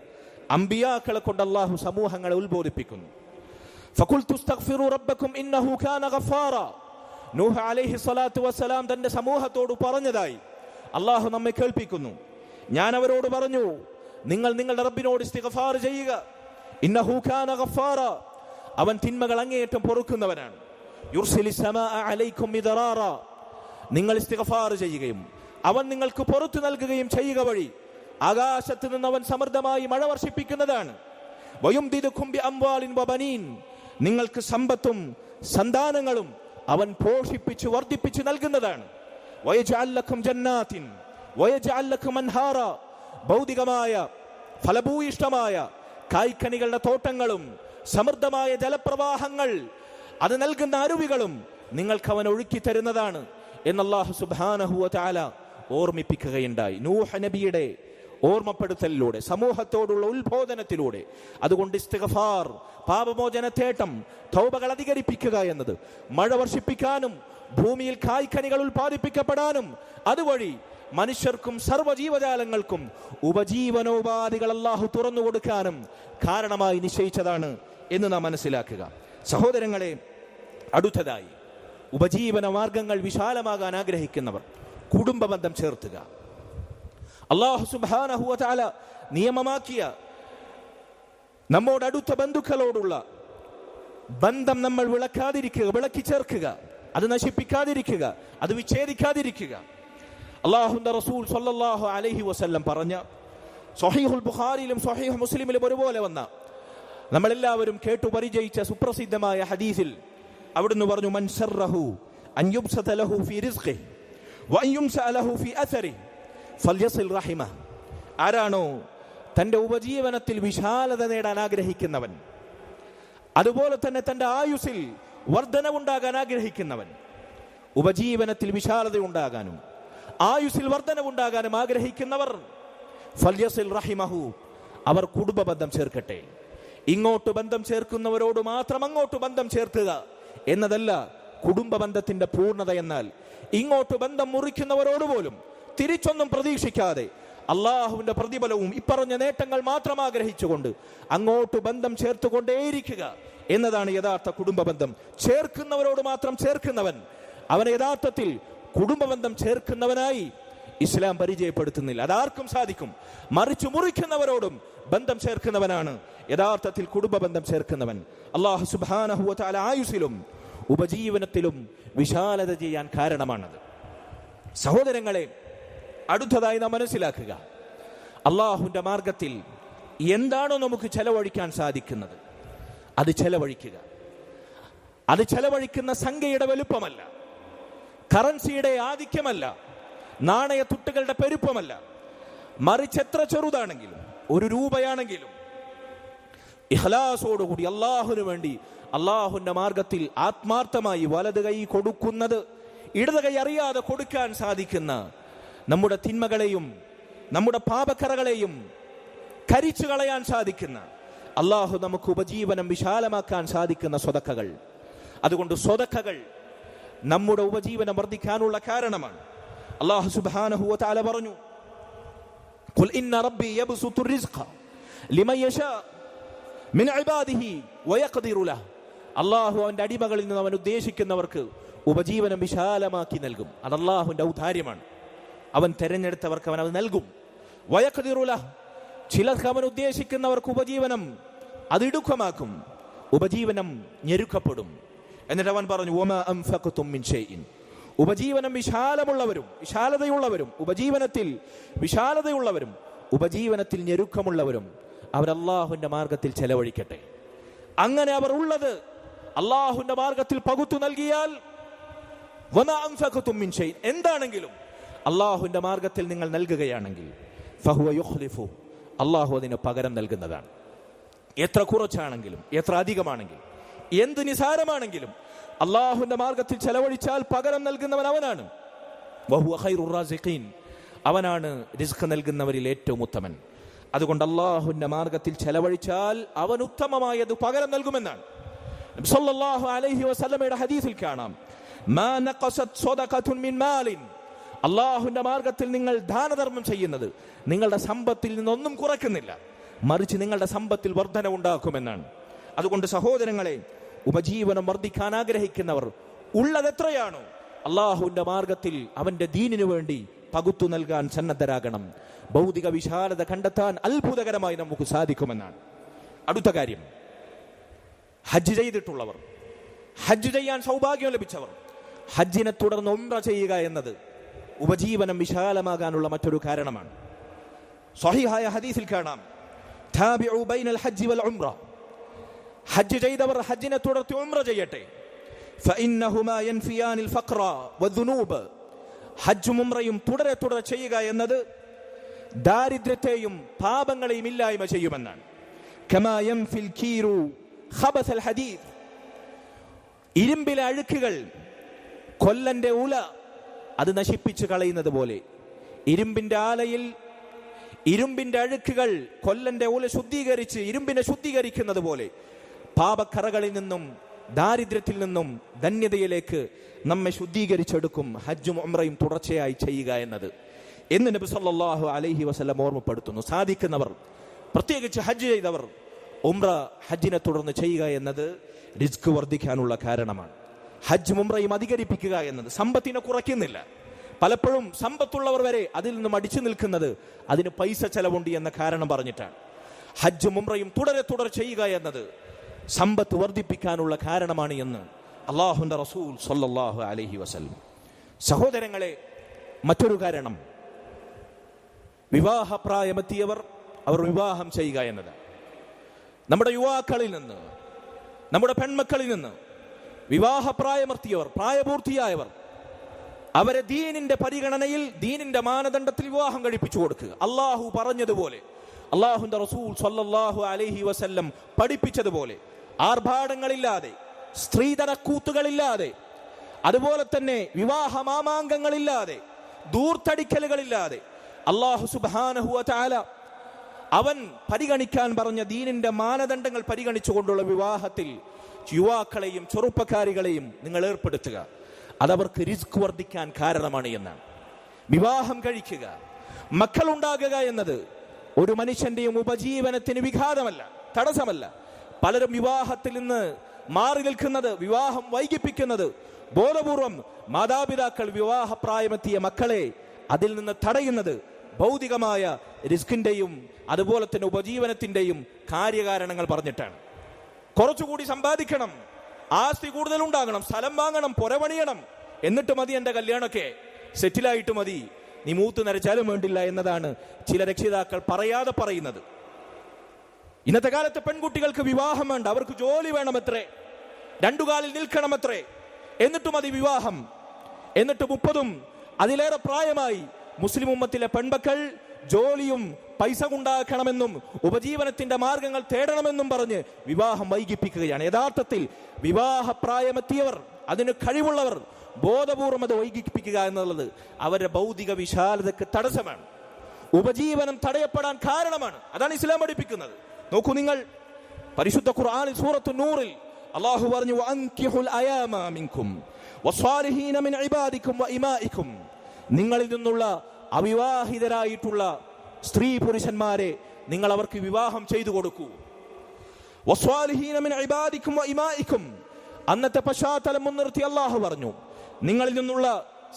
അമ്പിയാക്കളെ കൊണ്ട് അള്ളാഹു സമൂഹങ്ങളെ ഉത്ബോധിപ്പിക്കുന്നു. ഫഖുൽതു ഇസ്തഗ്ഫിറൂ റബ്ബക്കും ഇന്നഹു കാന ഗഫാറ. നൂഹ് അലൈഹി സ്വലാത്തു വസ്സലാം തന്റെ സമൂഹത്തോട് പറഞ്ഞതായി അള്ളാഹു നമ്മെ കേൾപ്പിക്കുന്നു. ഞാൻ അവരോട് പറഞ്ഞു, നിങ്ങൾ നിങ്ങളുടെ റബ്ബിനോട് ഇസ്തിഗ്ഫാർ ചെയ്യുക, ഇന്നഹു കാന ഗഫാറ, അവൻ തിന്മകൾ അങ്ങേയറ്റം പൊറുക്കുന്നവനാണ്. യുർസിലിസ് സമാഅ അലൈക്കും മിദറാറ, നിങ്ങൾ ഇസ്തിഗ്ഫാർ ചെയ്യുകയും അവൻ നിങ്ങൾക്ക് പുറത്തു നൽകുകയും ചെയ്യുക വഴി ആകാശത്ത് നിന്ന് അവൻ സമൃദ്ധമായി മഴ വർഷിപ്പിക്കുന്നതാണ്. വയുംദിദുകും ബിഅംവാലിൻ വബനീൻ, നിങ്ങൾക്ക് സമ്പത്തും സന്താനങ്ങളും അവൻ പോഷിപ്പിച്ചു വർദ്ധിപ്പിച്ചു നൽകുന്നതാണ്. വയജ്അൽ ലക്കും ജന്നാത്തിൻ വയജ്അൽ ലക്കും അൻഹാറ, ഭൗതികമായ ഫലഭൂയിഷ്ടമായ കായ്ക്കനികളുടെ തോട്ടങ്ങളും സമൃദ്ധമായ ജലപ്രവാഹങ്ങൾ അത് നൽകുന്ന അരുവികളും നിങ്ങൾക്ക് അവൻ ഒഴുക്കി തരുന്നതാണ് എന്ന് അല്ലാഹു സുബ്ഹാനഹു വ തആല ഓർമ്മിപ്പിക്കുകയുണ്ടായി നൂഹ് നബിയുടെ ഓർമ്മപ്പെടുത്തലിലൂടെ, സമൂഹത്തോടുള്ള ഉത്ബോധനത്തിലൂടെ. അതുകൊണ്ട് ഇസ്തിഗ്ഫാർ, പാപമോചന തേട്ടം, തൗബകൾ അധികരിപ്പിക്കുക എന്നത് മഴ വർഷിപ്പിക്കാനും ഭൂമിയിൽ കായ്ക്കനികൾ ഉൽപ്പാദിപ്പിക്കപ്പെടാനും അതുവഴി മനുഷ്യർക്കും സർവ്വജീവജാലങ്ങൾക്കും ഉപജീവനോപാധികൾ അല്ലാഹു തുറന്നു കൊടുക്കാനും കാരണമായി നിശ്ചയിച്ചതാണ് എന്ന് നാം മനസ്സിലാക്കുക. സഹോദരങ്ങളെ, അടുത്തതായി ഉപജീവന മാർഗങ്ങൾ വിശാലമാകാൻ ആഗ്രഹിക്കുന്നവർ കുടുംബബന്ധം ചേർത്തുക. അല്ലാഹു സുബ്ഹാനഹു വ തആല നിയമമാക്കിയ നമ്മോട് അടുത്ത ബന്ധുക്കളോടുള്ള ബന്ധം നമ്മൾ വിളക്കി ചേർക്കുക, അത് നശിപ്പിക്കാതിരിക്കുക, അത് വിച്ഛേദിക്കാതിരിക്കുക. അല്ലാഹുവിന്റെ റസൂൽ സ്വല്ലല്ലാഹു അലൈഹി വസല്ലം പറഞ്ഞ സ്വഹീഹുൽ ബുഖാരിയിലും സ്വഹീഹ് മുസ്ലിമിലും ഒരുപോലെ വന്ന നമ്മളെല്ലാവരും കേട്ടു പരിചയിച്ച സുപ്രസിദ്ധമായ ഹദീസിൽ അവിടുന്ന് പറഞ്ഞു, മൻ ശർറഹു അൻ യുബ്സത ലഹു ഫീ റിസ്ഖിഹി വ അൻ യുംസഅ ലഹു ഫീ അസരിഹി ഫൽയസിൽ റഹിമഹ്. ആരാണോ തന്റെ ഉപജീവനത്തിൽ വിശാലത നേടാൻ ആഗ്രഹിക്കുന്നവൻ, അതുപോലെ തന്നെ തന്റെ ആയുസ്സിൽ വർധനവുണ്ടാകാൻ ആഗ്രഹിക്കുന്നവൻ, ഉപജീവനത്തിൽ വിശാലതയുണ്ടാകാനും ആയുസ്സിൽ വർധനവുണ്ടാകാനും ആഗ്രഹിക്കുന്നവർ ഫല്യസിൽ റഹിമഹു, അവർ കുടുംബ ബന്ധം ചേർക്കട്ടെ. ഇങ്ങോട്ട് ബന്ധം ചേർക്കുന്നവരോട് മാത്രം അങ്ങോട്ട് ബന്ധം ചേർക്കുക എന്നതല്ല കുടുംബ ബന്ധത്തിന്റെ പൂർണ്ണത. എന്നാൽ ഇങ്ങോട്ട് ബന്ധം മുറിക്കുന്നവരോട് പോലും തിരിച്ചൊന്നും പ്രതീക്ഷിക്കാതെ അള്ളാഹുവിന്റെ പ്രതിഫലവും ഇപ്പറഞ്ഞ നേട്ടങ്ങൾ മാത്രം ആഗ്രഹിച്ചുകൊണ്ട് അങ്ങോട്ട് ബന്ധം ചേർത്തുകൊണ്ടേയിരിക്കുക എന്നതാണ് യഥാർത്ഥ കുടുംബ ബന്ധം. ചേർക്കുന്നവരോട് മാത്രം ചേർക്കുന്നവൻ അവനെ യഥാർത്ഥത്തിൽ കുടുംബ ബന്ധം ചേർക്കുന്നവനായി ഇസ്ലാം പരിചയപ്പെടുത്തുന്നില്ല. അതാർക്കും സാധിക്കും. മറിച്ച് മുറിക്കുന്നവരോടും ബന്ധം ചേർക്കുന്നവനാണ് യഥാർത്ഥത്തിൽ കുടുംബ ബന്ധം ചേർക്കുന്നവൻ. അല്ലാഹു സുബ്ഹാനഹു വ തആല ആയുസ്സിലും ഉപജീവനത്തിലും വിശാലത ചെയ്യാൻ കാരണമാണത്. സഹോദരങ്ങളെ, അടുത്തതായി നാം മനസ്സിലാക്കുക, അള്ളാഹുവിന്റെ മാർഗത്തിൽ എന്താണോ നമുക്ക് ചെലവഴിക്കാൻ സാധിക്കുന്നത് അത് ചെലവഴിക്കുക. അത് ചെലവഴിക്കുന്ന സംഖ്യയുടെ വലുപ്പമല്ല, കറൻസിയുടെ ആധിക്യമല്ല, നാണയത്തുട്ടുകളുടെ പെരുപ്പമല്ല, മറിച്ച് എത്ര ചെറുതാണെങ്കിലും, 1 രൂപയാണെങ്കിലും ഇഖ്ലാസോടുകൂടി അള്ളാഹുവിന് വേണ്ടി അള്ളാഹുവിന്റെ മാർഗത്തിൽ ആത്മാർത്ഥമായി വലത് കൈ കൊടുക്കുന്നത്, ഇടത് കൈ അറിയാതെ കൊടുക്കാൻ സാധിക്കുന്ന, നമ്മുടെ തിന്മകളെയും നമ്മുടെ പാപക്കറകളെയും കരിച്ചു കളയാൻ സാധിക്കുന്ന, അള്ളാഹു നമുക്ക് ഉപജീവനം വിശാലമാക്കാൻ സാധിക്കുന്ന സ്വതക്കകൾ. അതുകൊണ്ട് സ്വതക്കകൾ നമ്മുടെ ഉപജീവനം വർദ്ധിക്കാനുള്ള കാരണമാണ്. അല്ലാഹു സുബ്ഹാനഹു വ തആല പറഞ്ഞു, ഖുൽ ഇന്ന റബ്ബി യബ്സുതു റിസ്ഖ ലിമൻ യശാ മിൻ ഇബാദിഹി വയഖ്ദിറു ലഹു. അല്ലാഹു അവന്റെ അടിമകളിൽ നിന്ന് അവൻ ഉദ്ദേശിക്കുന്നവർക്ക് ഉപജീവനം വിശാലമാക്കി നൽകും. അത് അല്ലാഹുവിന്റെ ഔദാര്യമാണ്. അവൻ തെരഞ്ഞെടുത്തവർക്ക് അവൻ അത് നൽകും. വയഖ്ദിറു ലഹു, ചിലർക്ക് അവൻ ഉദ്ദേശിക്കുന്നവർക്ക് ഉപജീവനം അത് ഇടുക്കമാക്കും, ഉപജീവനം ഞെരുക്കപ്പെടും. എന്നിട്ട് അവൻ പറഞ്ഞു, വമാ അൻഫഖതും മിൻ ഷൈഇൻ, ഉപജീവനം വിശാലതയുള്ളവരും ഉപജീവനത്തിൽ വിശാലതയുള്ളവരും ഉപജീവനത്തിൽ ഞെരുക്കമുള്ളവരും അവർ അള്ളാഹുവിന്റെ മാർഗത്തിൽ ചെലവഴിക്കട്ടെ. അങ്ങനെ അവർ ഉള്ളത് അള്ളാഹുവിന്റെ മാർഗത്തിൽ പകുത്തു നൽകിയാൽ, വമാ അൻഫഖതും മിൻ ഷൈഇൻ, എന്താണെങ്കിലും അള്ളാഹുവിന്റെ മാർഗത്തിൽ നിങ്ങൾ നൽകുകയാണെങ്കിൽ ഫഹുവ യുഖ്ലിഫു, അള്ളാഹു അതിന് പകരം നൽകുന്നതാണ്. എത്ര കുറച്ചാണെങ്കിലും എത്ര അധികമാണെങ്കിലും എന്ത് നിസാരമാണെങ്കിലും അള്ളാഹുവിന്റെ മാർഗത്തിൽ ചെലവഴിച്ചാൽ പകരം നൽകുന്നവൻ അവനാണ്. വഹുവ ഖൈറുർ റാസിഖീൻ, അവനാണ് റിസ്ക് നൽകുന്നവരിൽ ഏറ്റവും ഉത്തമൻ. അതുകൊണ്ട് അള്ളാഹുവിന്റെ മാർഗത്തിൽ ചെലവഴിച്ചാൽ അവൻ ഉത്തമമായത് പകരം നൽകുമെന്നാണ്. നബി സല്ലല്ലാഹു അലൈഹി വസല്ലമയുടെ ഹദീസിൽ കാണാം, മാ നഖസത് സ്വദഖത്തുൻ മിൻ മാലിൻ, അള്ളാഹുവിന്റെ മാർഗത്തിൽ നിങ്ങൾ ദാനധർമ്മം ചെയ്യുന്നത് നിങ്ങളുടെ സമ്പത്തിൽ നിന്നൊന്നും കുറയ്ക്കുന്നില്ല, മറിച്ച് നിങ്ങളുടെ സമ്പത്തിൽ വർധന ഉണ്ടാക്കുമെന്നാണ്. അതുകൊണ്ട് സഹോദരങ്ങളെ, ഉപജീവനം വർദ്ധിക്കാൻ ആഗ്രഹിക്കുന്നവർ ഉള്ളതെത്രയാണോ അള്ളാഹുവിന്റെ മാർഗത്തിൽ അവന്റെ ദീനിനു വേണ്ടി പകുത്തു നൽകാൻ സന്നദ്ധരാകണം. ഭൗതിക വിശാലത കണ്ടെത്താൻ അത്ഭുതകരമായി നമുക്ക് സാധിക്കുമെന്നാണ്. അടുത്ത കാര്യം, ഹജ്ജ് ചെയ്തിട്ടുള്ളവർ, ഹജ്ജ് ചെയ്യാൻ സൗഭാഗ്യം ലഭിച്ചവർ ഹജ്ജിനെ തുടർന്ന് ഉംറ ചെയ്യുക എന്നത് ഉപജീവനം വിശാലമാകാനുള്ള മറ്റൊരു കാരണമാണ്. സ്വഹീഹായ ഹദീസിൽ കാണാം, താബിഉ ബൈനൽ ഹജ്ജി വൽ ഉംറ, ഹജ്ജ് ചെയ്തവർ ഹജ്ജിനെ തുടർന്ന് ഉംറ ചെയ്യട്ടെ. ഫഇന്നഹുമാ യൻഫിയാനിൽ ഫഖ്റ വദ്ദുനൂബ്, ഹജ്ജും ഉംറയും തുടരെ ചെയ്യുക എന്നത് ദാരിദ്ര്യത്തെയും പാപങ്ങളെയും ഇല്ലായ്മ ചെയ്യുമെന്നാണ്. കമാ യൻഫിൽ കീറു ഖബസൽ ഹദീദ്, ഇരുമ്പിലെ അഴുക്കുകൾ കൊല്ലന്റെ ഉല അത് നശിപ്പിച്ചു കളയുന്നത് പോലെ, ഇരുമ്പിന്റെ ആലയിൽ ഇരുമ്പിന്റെ അഴുക്കുകൾ കൊല്ലന്റെ ഉല ശുദ്ധീകരിച്ച് ഇരുമ്പിനെ ശുദ്ധീകരിക്കുന്നത് പോലെ പാപക്കറകളിൽ നിന്നും ദാരിദ്ര്യത്തിൽ നിന്നും ധന്യതയിലേക്ക് നമ്മെ ശുദ്ധീകരിച്ചെടുക്കും ഹജ്ജും ഉംറയും തുടർച്ചയായി ചെയ്യുക എന്നത് എന്ന് നബി സല്ലല്ലാഹു അലൈഹി വസല്ലം ഓർമ്മപ്പെടുത്തുന്നു. സാധിക്കുന്നവർ, പ്രത്യേകിച്ച് ഹജ്ജ് ചെയ്തവർ ഉംറ ഹജ്ജിനെ തുടർന്ന് ചെയ്യുക എന്നത് റിസ്ക് വർദ്ധിക്കാനുള്ള കാരണമാണ്. ഹജ്ജും ഉംറയും അധികരിപ്പിക്കുക എന്നത് സമ്പത്തിനെ കുറയ്ക്കുന്നില്ല. പലപ്പോഴും സമ്പത്തുള്ളവർ വരെ അതിൽ നിന്നും അടിച്ചു നിൽക്കുന്നത് അതിന് പൈസ ചെലവുണ്ട് എന്ന കാരണം പറഞ്ഞിട്ടാണ്. ഹജ്ജും ഉംറയും തുടരെ ചെയ്യുക എന്നത് സമ്പത്ത് വർദ്ധിപ്പിക്കാനുള്ള കാരണമാണ് എന്ന് അല്ലാഹുവിന്റെ റസൂൽ സ്വല്ലല്ലാഹു അലൈഹി വസല്ലം. സഹോദരങ്ങളെ, മറ്റൊരു കാരണം, വിവാഹപ്രായമെത്തിയവർ അവർ വിവാഹം ചെയ്യുക എന്നതാണ്. നമ്മുടെ യുവാക്കളിൽ നിന്ന്, നമ്മുടെ പെൺമക്കളിൽ നിന്ന് വിവാഹപ്രായമെത്തിയവർ, പ്രായപൂർത്തിയായവർ, അവരെ ദീനിന്റെ പരിഗണനയിൽ, ദീനിന്റെ മാനദണ്ഡത്തിൽ വിവാഹം കഴിപ്പിച്ചു കൊടുക്കുക. അള്ളാഹു പറഞ്ഞതുപോലെ, അള്ളാഹുവിന്റെ റസൂൽ സ്വല്ലല്ലാഹു അലൈഹി വസല്ലം പഠിപ്പിച്ചതുപോലെ ആർഭാടങ്ങളില്ലാതെ സ്ത്രീധനക്കൂത്തുകളില്ലാതെ, അതുപോലെ തന്നെ വിവാഹ മാമാങ്കങ്ങളില്ലാതെ, ദൂർത്തടിക്കലുകളില്ലാതെ അല്ലാഹു സുബ്ഹാനഹു വ തആല അവൻ പരിഗണിക്കാൻ പറഞ്ഞ ദീനിന്റെ മാനദണ്ഡങ്ങൾ പരിഗണിച്ചുകൊണ്ടുള്ള വിവാഹത്തിൽ യുവാക്കളെയും ചെറുപ്പക്കാരികളെയും നിങ്ങൾ ഏർപ്പെടുത്തുക. അതവർക്ക് റിസ്ക് വർദ്ധിക്കാൻ കാരണമാണ് എന്നാണ്. വിവാഹം കഴിക്കുക, മക്കളുണ്ടാകുക എന്നത് ഒരു മനുഷ്യന്റെയും ഉപജീവനത്തിന് വിഘാതമല്ല, തടസ്സമല്ല. പലരും വിവാഹത്തിൽ നിന്ന് മാറി നിൽക്കുന്നത്, വിവാഹം വൈകിപ്പിക്കുന്നത് ബോധപൂർവം മാതാപിതാക്കൾ വിവാഹപ്രായമെത്തിയ മക്കളെ അതിൽ നിന്ന് തടയുന്നത് ഭൗതികമായ റിസ്കിന്റെയും അതുപോലെ തന്നെ ഉപജീവനത്തിന്റെയും കാര്യകാരണങ്ങൾ പറഞ്ഞിട്ടാണ്. കുറച്ചുകൂടി സമ്പാദിക്കണം, ആസ്തി കൂടുതൽ ഉണ്ടാകണം, സ്ഥലം വാങ്ങണം, പുരപണിയണം, എന്നിട്ട് മതി എന്റെ കല്യാണമൊക്കെ, സെറ്റിലായിട്ട് മതി, നീ മൂത്ത് നരച്ചാലും വേണ്ടില്ല എന്നതാണ് ചില രക്ഷിതാക്കൾ പറയാതെ പറയുന്നത്. ഇന്നത്തെ കാലത്തെ പെൺകുട്ടികൾക്ക് വിവാഹം വേണ്ട, അവർക്ക് ജോലി വേണമത്രേ, രണ്ടുകാലിൽ നിൽക്കണമത്രേ, എന്നിട്ട് മതി വിവാഹം. എന്നിട്ട് 30 അതിലേറെ പ്രായമായി മുസ്ലിം ഉമ്മത്തിലെ പെൺമക്കൾ ജോലിയും പൈസ ഉണ്ടാക്കണമെന്നും ഉപജീവനത്തിന്റെ മാർഗങ്ങൾ തേടണമെന്നും പറഞ്ഞ് വിവാഹം വൈകിപ്പിക്കുകയാണ്. യഥാർത്ഥത്തിൽ വിവാഹപ്രായമെത്തിയവർ, അതിന് കഴിവുള്ളവർ ബോധപൂർവം അത് വൈകിപ്പിക്കുക എന്നുള്ളത് അവരുടെ ഭൗതിക വിശാലതയ്ക്ക് തടസ്സമാണ്, ഉപജീവനം തടയപ്പെടാൻ കാരണമാണ്. അതാണ് ഇസ്ലാം പഠിപ്പിക്കുന്നത്. നോക്കൂ നിങ്ങൾ, പരിശുദ്ധ ഖുർആനിൽ സൂറത്തു നൂറിൽ അല്ലാഹു പറഞ്ഞു, വഅൻകിഹുൽ അയാമ മിൻകും വസ്സാലിഹീന മിൻ ഇബാദിക്കും വഇമാഇക്കും, നിങ്ങളിൽ നിന്നുള്ള അവിവാഹിതരായിട്ടുള്ള സ്ത്രീ പുരുഷന്മാരെ നിങ്ങൾ അവർക്ക് വിവാഹം ചെയ്തു കൊടുക്കൂ. വസ്സാലിഹീന മിൻ ഇബാദിക്കും വഇമാഇക്കും, അന്നത്തെ പശ്ചാത്തലം മുൻനിർത്തി അല്ലാഹു പറഞ്ഞു, നിങ്ങളിൽ നിന്നുള്ള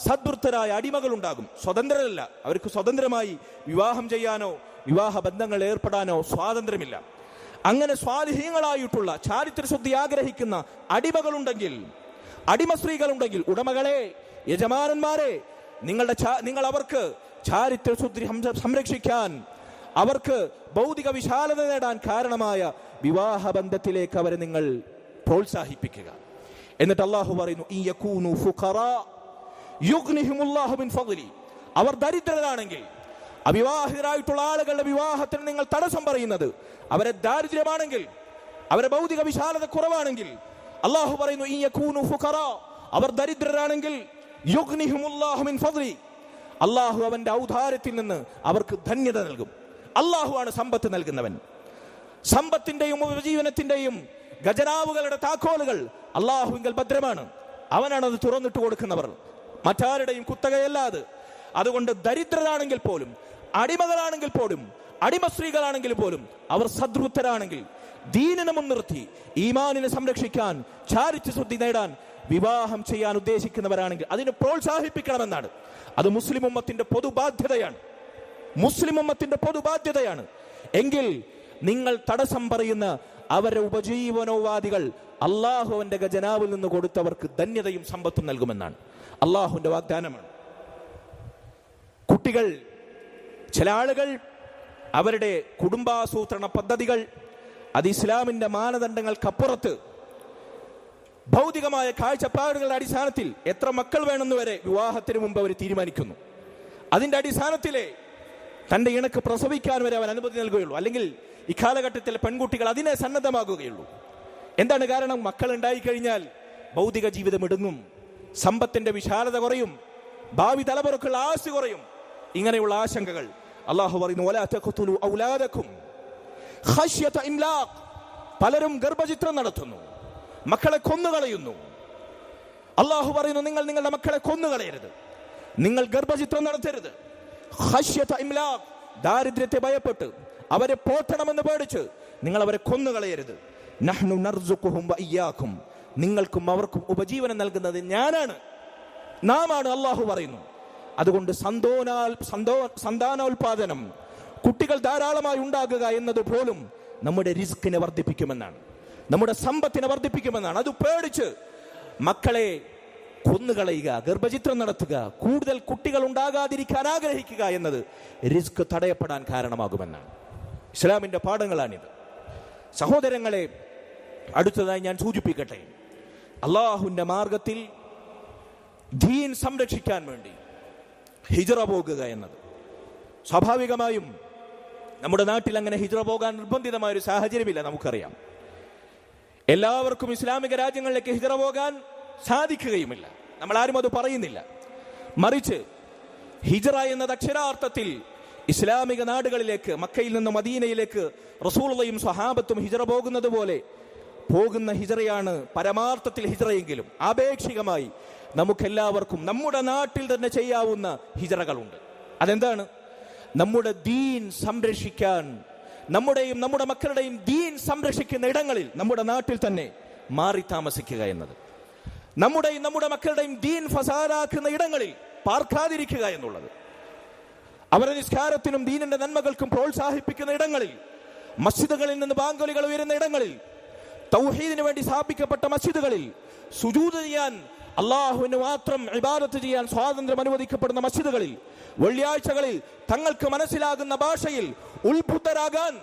സദ്വൃത്തരായ അടിമകൾ ഉണ്ടാകും. സ്വതന്ത്രരല്ല, അവർക്ക് സ്വതന്ത്രമായി വിവാഹം ചെയ്യാനോ വിവാഹ ബന്ധങ്ങൾ ഏർപ്പെടാനോ സ്വാതന്ത്ര്യമില്ല. അങ്ങനെ സ്വാലിഹീങ്ങളായിട്ടുള്ള ചാരിത്രശുദ്ധി ആഗ്രഹിക്കുന്ന അടിമകളുണ്ടെങ്കിൽ, അടിമ സ്ത്രീകളുണ്ടെങ്കിൽ, ഉടമകളെ, യജമാനന്മാരെ, നിങ്ങൾ അവർക്ക് ചാരിത്രശുദ്ധി സംരക്ഷിക്കാൻ, അവർക്ക് ഭൗതിക വിശാലത നേടാൻ കാരണമായ വിവാഹ ബന്ധത്തിലേക്ക് അവരെ നിങ്ങൾ പ്രോത്സാഹിപ്പിക്കുക. എന്നിട്ട് അല്ലാഹു പറയുന്നു, ഇയകൂനു ഫുഖറാ യുഗ്നിഹിമുല്ലാഹു മിൻ ഫദ്ലി, അവർ ദരിദ്രരാണെങ്കിൽ, അവിവാഹിതരായിട്ടുള്ള ആളുകളുടെ വിവാഹത്തിന് നിങ്ങൾ തടസ്സം പറയുന്നത് അവരെ ദാരിദ്ര്യമാണെങ്കിൽ, അവരെ ഭൗതിക വിശാലത കുറവാണെങ്കിൽ, അല്ലാഹു പറയുന്നു ഇയകൂനു ഫുഖറാ, അവർ ദരിദ്രരാണെങ്കിൽ, യുഗ്നിഹിമുല്ലാഹു മിൻ ഫദ്ലി, അല്ലാഹു അവന്റെ ഔദാര്യത്തിൽ നിന്ന് അവർക്ക് ധന്യത നൽകും. അല്ലാഹു ആണ് സമ്പത്ത് നൽകുന്നവൻ. സമ്പത്തിന്റെയും ഉപജീവനത്തിന്റെയും ഖജനാവുകളുടെ താക്കോലുകൾ അല്ലാഹുവിങ്കൽ ഭദ്രമാണ്. അവനാണ് അത് തുറന്നിട്ട് കൊടുക്കുന്നവർ, മറ്റാരുടെയും കുത്തകയല്ലാതെ. അതുകൊണ്ട് ദരിദ്രരാണെങ്കിൽ പോലും, അടിമകളാണെങ്കിൽ പോലും, അടിമ സ്ത്രീകളാണെങ്കിൽ പോലും അവർ സദ്വൃത്തരാണെങ്കിൽ, ദീനിനെ മുൻനിർത്തി ഈമാനിനെ സംരക്ഷിക്കാൻ, ചാരിത്രശുദ്ധി നേടാൻ വിവാഹം ചെയ്യാൻ ഉദ്ദേശിക്കുന്നവരാണെങ്കിൽ അതിനെ പ്രോത്സാഹിപ്പിക്കണമെന്നാണ്. അത് മുസ്ലിം ഉമ്മത്തിന്റെ പൊതുബാധ്യതയാണ്, മുസ്ലിം ഉമ്മത്തിന്റെ പൊതുബാധ്യതയാണ്. എങ്കിൽ നിങ്ങൾ തടസ്സം പറയുന്ന അവരുടെ ഉപജീവനോപാധികൾ അള്ളാഹുവിന്റെ ഖജനാവിൽ നിന്ന് കൊടുത്തവർക്ക് ധന്യതയും സമ്പത്തും നൽകുമെന്നാണ് അള്ളാഹുവിന്റെ വാഗ്ദാനമാണ്. കുട്ടികൾ, ചില ആളുകൾ അവരുടെ കുടുംബാസൂത്രണ പദ്ധതികൾ അത് ഇസ്ലാമിന്റെ മാനദണ്ഡങ്ങൾക്കപ്പുറത്ത് ഭൗതികമായ കാഴ്ചപ്പാടുകളുടെ അടിസ്ഥാനത്തിൽ എത്ര മക്കൾ വേണമെന്ന് വരെ വിവാഹത്തിന് മുമ്പ് അവർ തീരുമാനിക്കുന്നു. അതിന്റെ അടിസ്ഥാനത്തിലെ തന്റെ ഇണക്ക് പ്രസവിക്കാൻ വരെ അവൻ അനുമതി നൽകുകയുള്ളൂ. അല്ലെങ്കിൽ ഇക്കാലഘട്ടത്തിലെ പെൺകുട്ടികൾ അതിനെ സന്നദ്ധമാകുകയുള്ളൂ. എന്താണ് കാരണം? മക്കൾ ഉണ്ടായിക്കഴിഞ്ഞാൽ ഭൗതിക ജീവിതം ഇടുങ്ങും, സമ്പത്തിന്റെ വിശാലത കുറയും, ഭാവി തലമുറക്കുള്ള ആസ്തി കുറയും. ഇങ്ങനെയുള്ള ആശങ്കകൾ അല്ലാഹു പറയുന്നു, വലാ തഖ്തുലു ഔലാദകും ഖശ്യത ഇംലാഖ്, പലരും ഗർഭചിത്രം നടത്തുന്നു, മക്കളെ കൊന്നുകളയുന്നു. അല്ലാഹു പറയുന്നു, നിങ്ങൾ നിങ്ങളുടെ മക്കളെ കൊന്നുകളയരുത്, നിങ്ങൾ ഗർഭചിത്രം നടത്തരുത്. ഖശ്യത ഇംലാഖ്, ദാരിദ്ര്യത്തെ ഭയപ്പെട്ട് അവരെ പോറ്റണമെന്ന് പേടിച്ച് നിങ്ങൾ അവരെ കൊന്നുകളയരുത്. നഹ്നു നർസുഖുഹും വഇയ്യാകും, നിങ്ങൾക്കും അവർക്കും ഉപജീവനം നൽകുന്നത് ഞാനാണ്, നാമാണ് അല്ലാഹു പറയുന്നു. അതുകൊണ്ട് സന്താനോൽപാദനം, കുട്ടികൾ ധാരാളമായി ഉണ്ടാകുക എന്നത് പോലും നമ്മുടെ റിസ്കിനെ വർദ്ധിപ്പിക്കുമെന്നാണ്, നമ്മുടെ സമ്പത്തിനെ വർദ്ധിപ്പിക്കുമെന്നാണ്. അത് പേടിച്ച് മക്കളെ കൊന്നുകളയുക, ഗർഭചിത്രം നടത്തുക, കൂടുതൽ കുട്ടികൾ ഉണ്ടാകാതിരിക്കാൻ ആഗ്രഹിക്കുക എന്നത് റിസ്ക് തടയപ്പെടാൻ കാരണമാകുമെന്നാണ്. ഇസ്ലാമിന്റെ പാഠങ്ങളാണിത്. സഹോദരങ്ങളെ, അടുത്തതായി ഞാൻ സൂചിപ്പിക്കട്ടെ, അള്ളാഹുവിന്റെ മാർഗത്തിൽ ദീൻ സംരക്ഷിക്കാൻ വേണ്ടി ഹിജ്റ പോകുക എന്നത് സ്വാഭാവികമായും നമ്മുടെ നാട്ടിൽ അങ്ങനെ ഹിജ്റ പോകാൻ നിർബന്ധിതമായ ഒരു സാഹചര്യമില്ല, നമുക്കറിയാം. എല്ലാവർക്കും ഇസ്ലാമിക രാജ്യങ്ങളിലേക്ക് ഹിജറ പോകാൻ സാധിക്കുകയുമില്ല. നമ്മളാരും അത് പറയുന്നില്ല. മറിച്ച് ഹിജറ എന്നത് അക്ഷരാർത്ഥത്തിൽ ഇസ്ലാമിക നാടുകളിലേക്ക്, മക്കയിൽ നിന്ന് മദീനയിലേക്ക് റസൂലുള്ളാഹിയും സ്വഹാബത്തും ഹിജറ പോകുന്നത് പോലെ പോകുന്ന ഹിജറയാണ് പരമാർത്ഥത്തിൽ ഹിജറയെങ്കിലും ആപേക്ഷികമായി നമുക്കെല്ലാവർക്കും നമ്മുടെ നാട്ടിൽ തന്നെ ചെയ്യാവുന്ന ഹിജറകളുണ്ട്. അതെന്താണ്? നമ്മുടെ ദീൻ സംരക്ഷിക്കാൻ, നമ്മുടെയും നമ്മുടെ മക്കളുടെയും ദീൻ സംരക്ഷിക്കുന്ന ഇടങ്ങളിൽ നമ്മുടെ നാട്ടിൽ തന്നെ മാറി താമസിക്കുക എന്നത്, നമ്മുടെയും നമ്മുടെ മക്കളുടെയും ദീൻ ഫസാദാക്കുന്ന ഇടങ്ങളിൽ പാർക്കാതിരിക്കുക എന്നുള്ളത്, അവരുടെ നിസ്കാരത്തിനും ദീനിന്റെ നന്മകൾക്കും പ്രോത്സാഹിപ്പിക്കുന്ന ഇടങ്ങളിൽ, മസ്ജിദുകളിൽ നിന്ന് ബാങ്കുലികൾ ഉയരുന്ന ഇടങ്ങളിൽ, തൗഹീദിന് വേണ്ടി സ്ഥാപിക്കപ്പെട്ട മസ്ജിദുകളിൽ സുജൂദ് ചെയ്യാൻ, അള്ളാഹുവിന് മാത്രം ഇബാദത്ത് ചെയ്യാൻ സ്വാതന്ത്ര്യം അനുവദിക്കപ്പെടുന്ന മസ്ജിദുകളിൽ, വെള്ളിയാഴ്ചകളിൽ തങ്ങൾക്ക് മനസ്സിലാകുന്ന ഭാഷയിൽ ഉത്ബുദ്ധരാകാൻ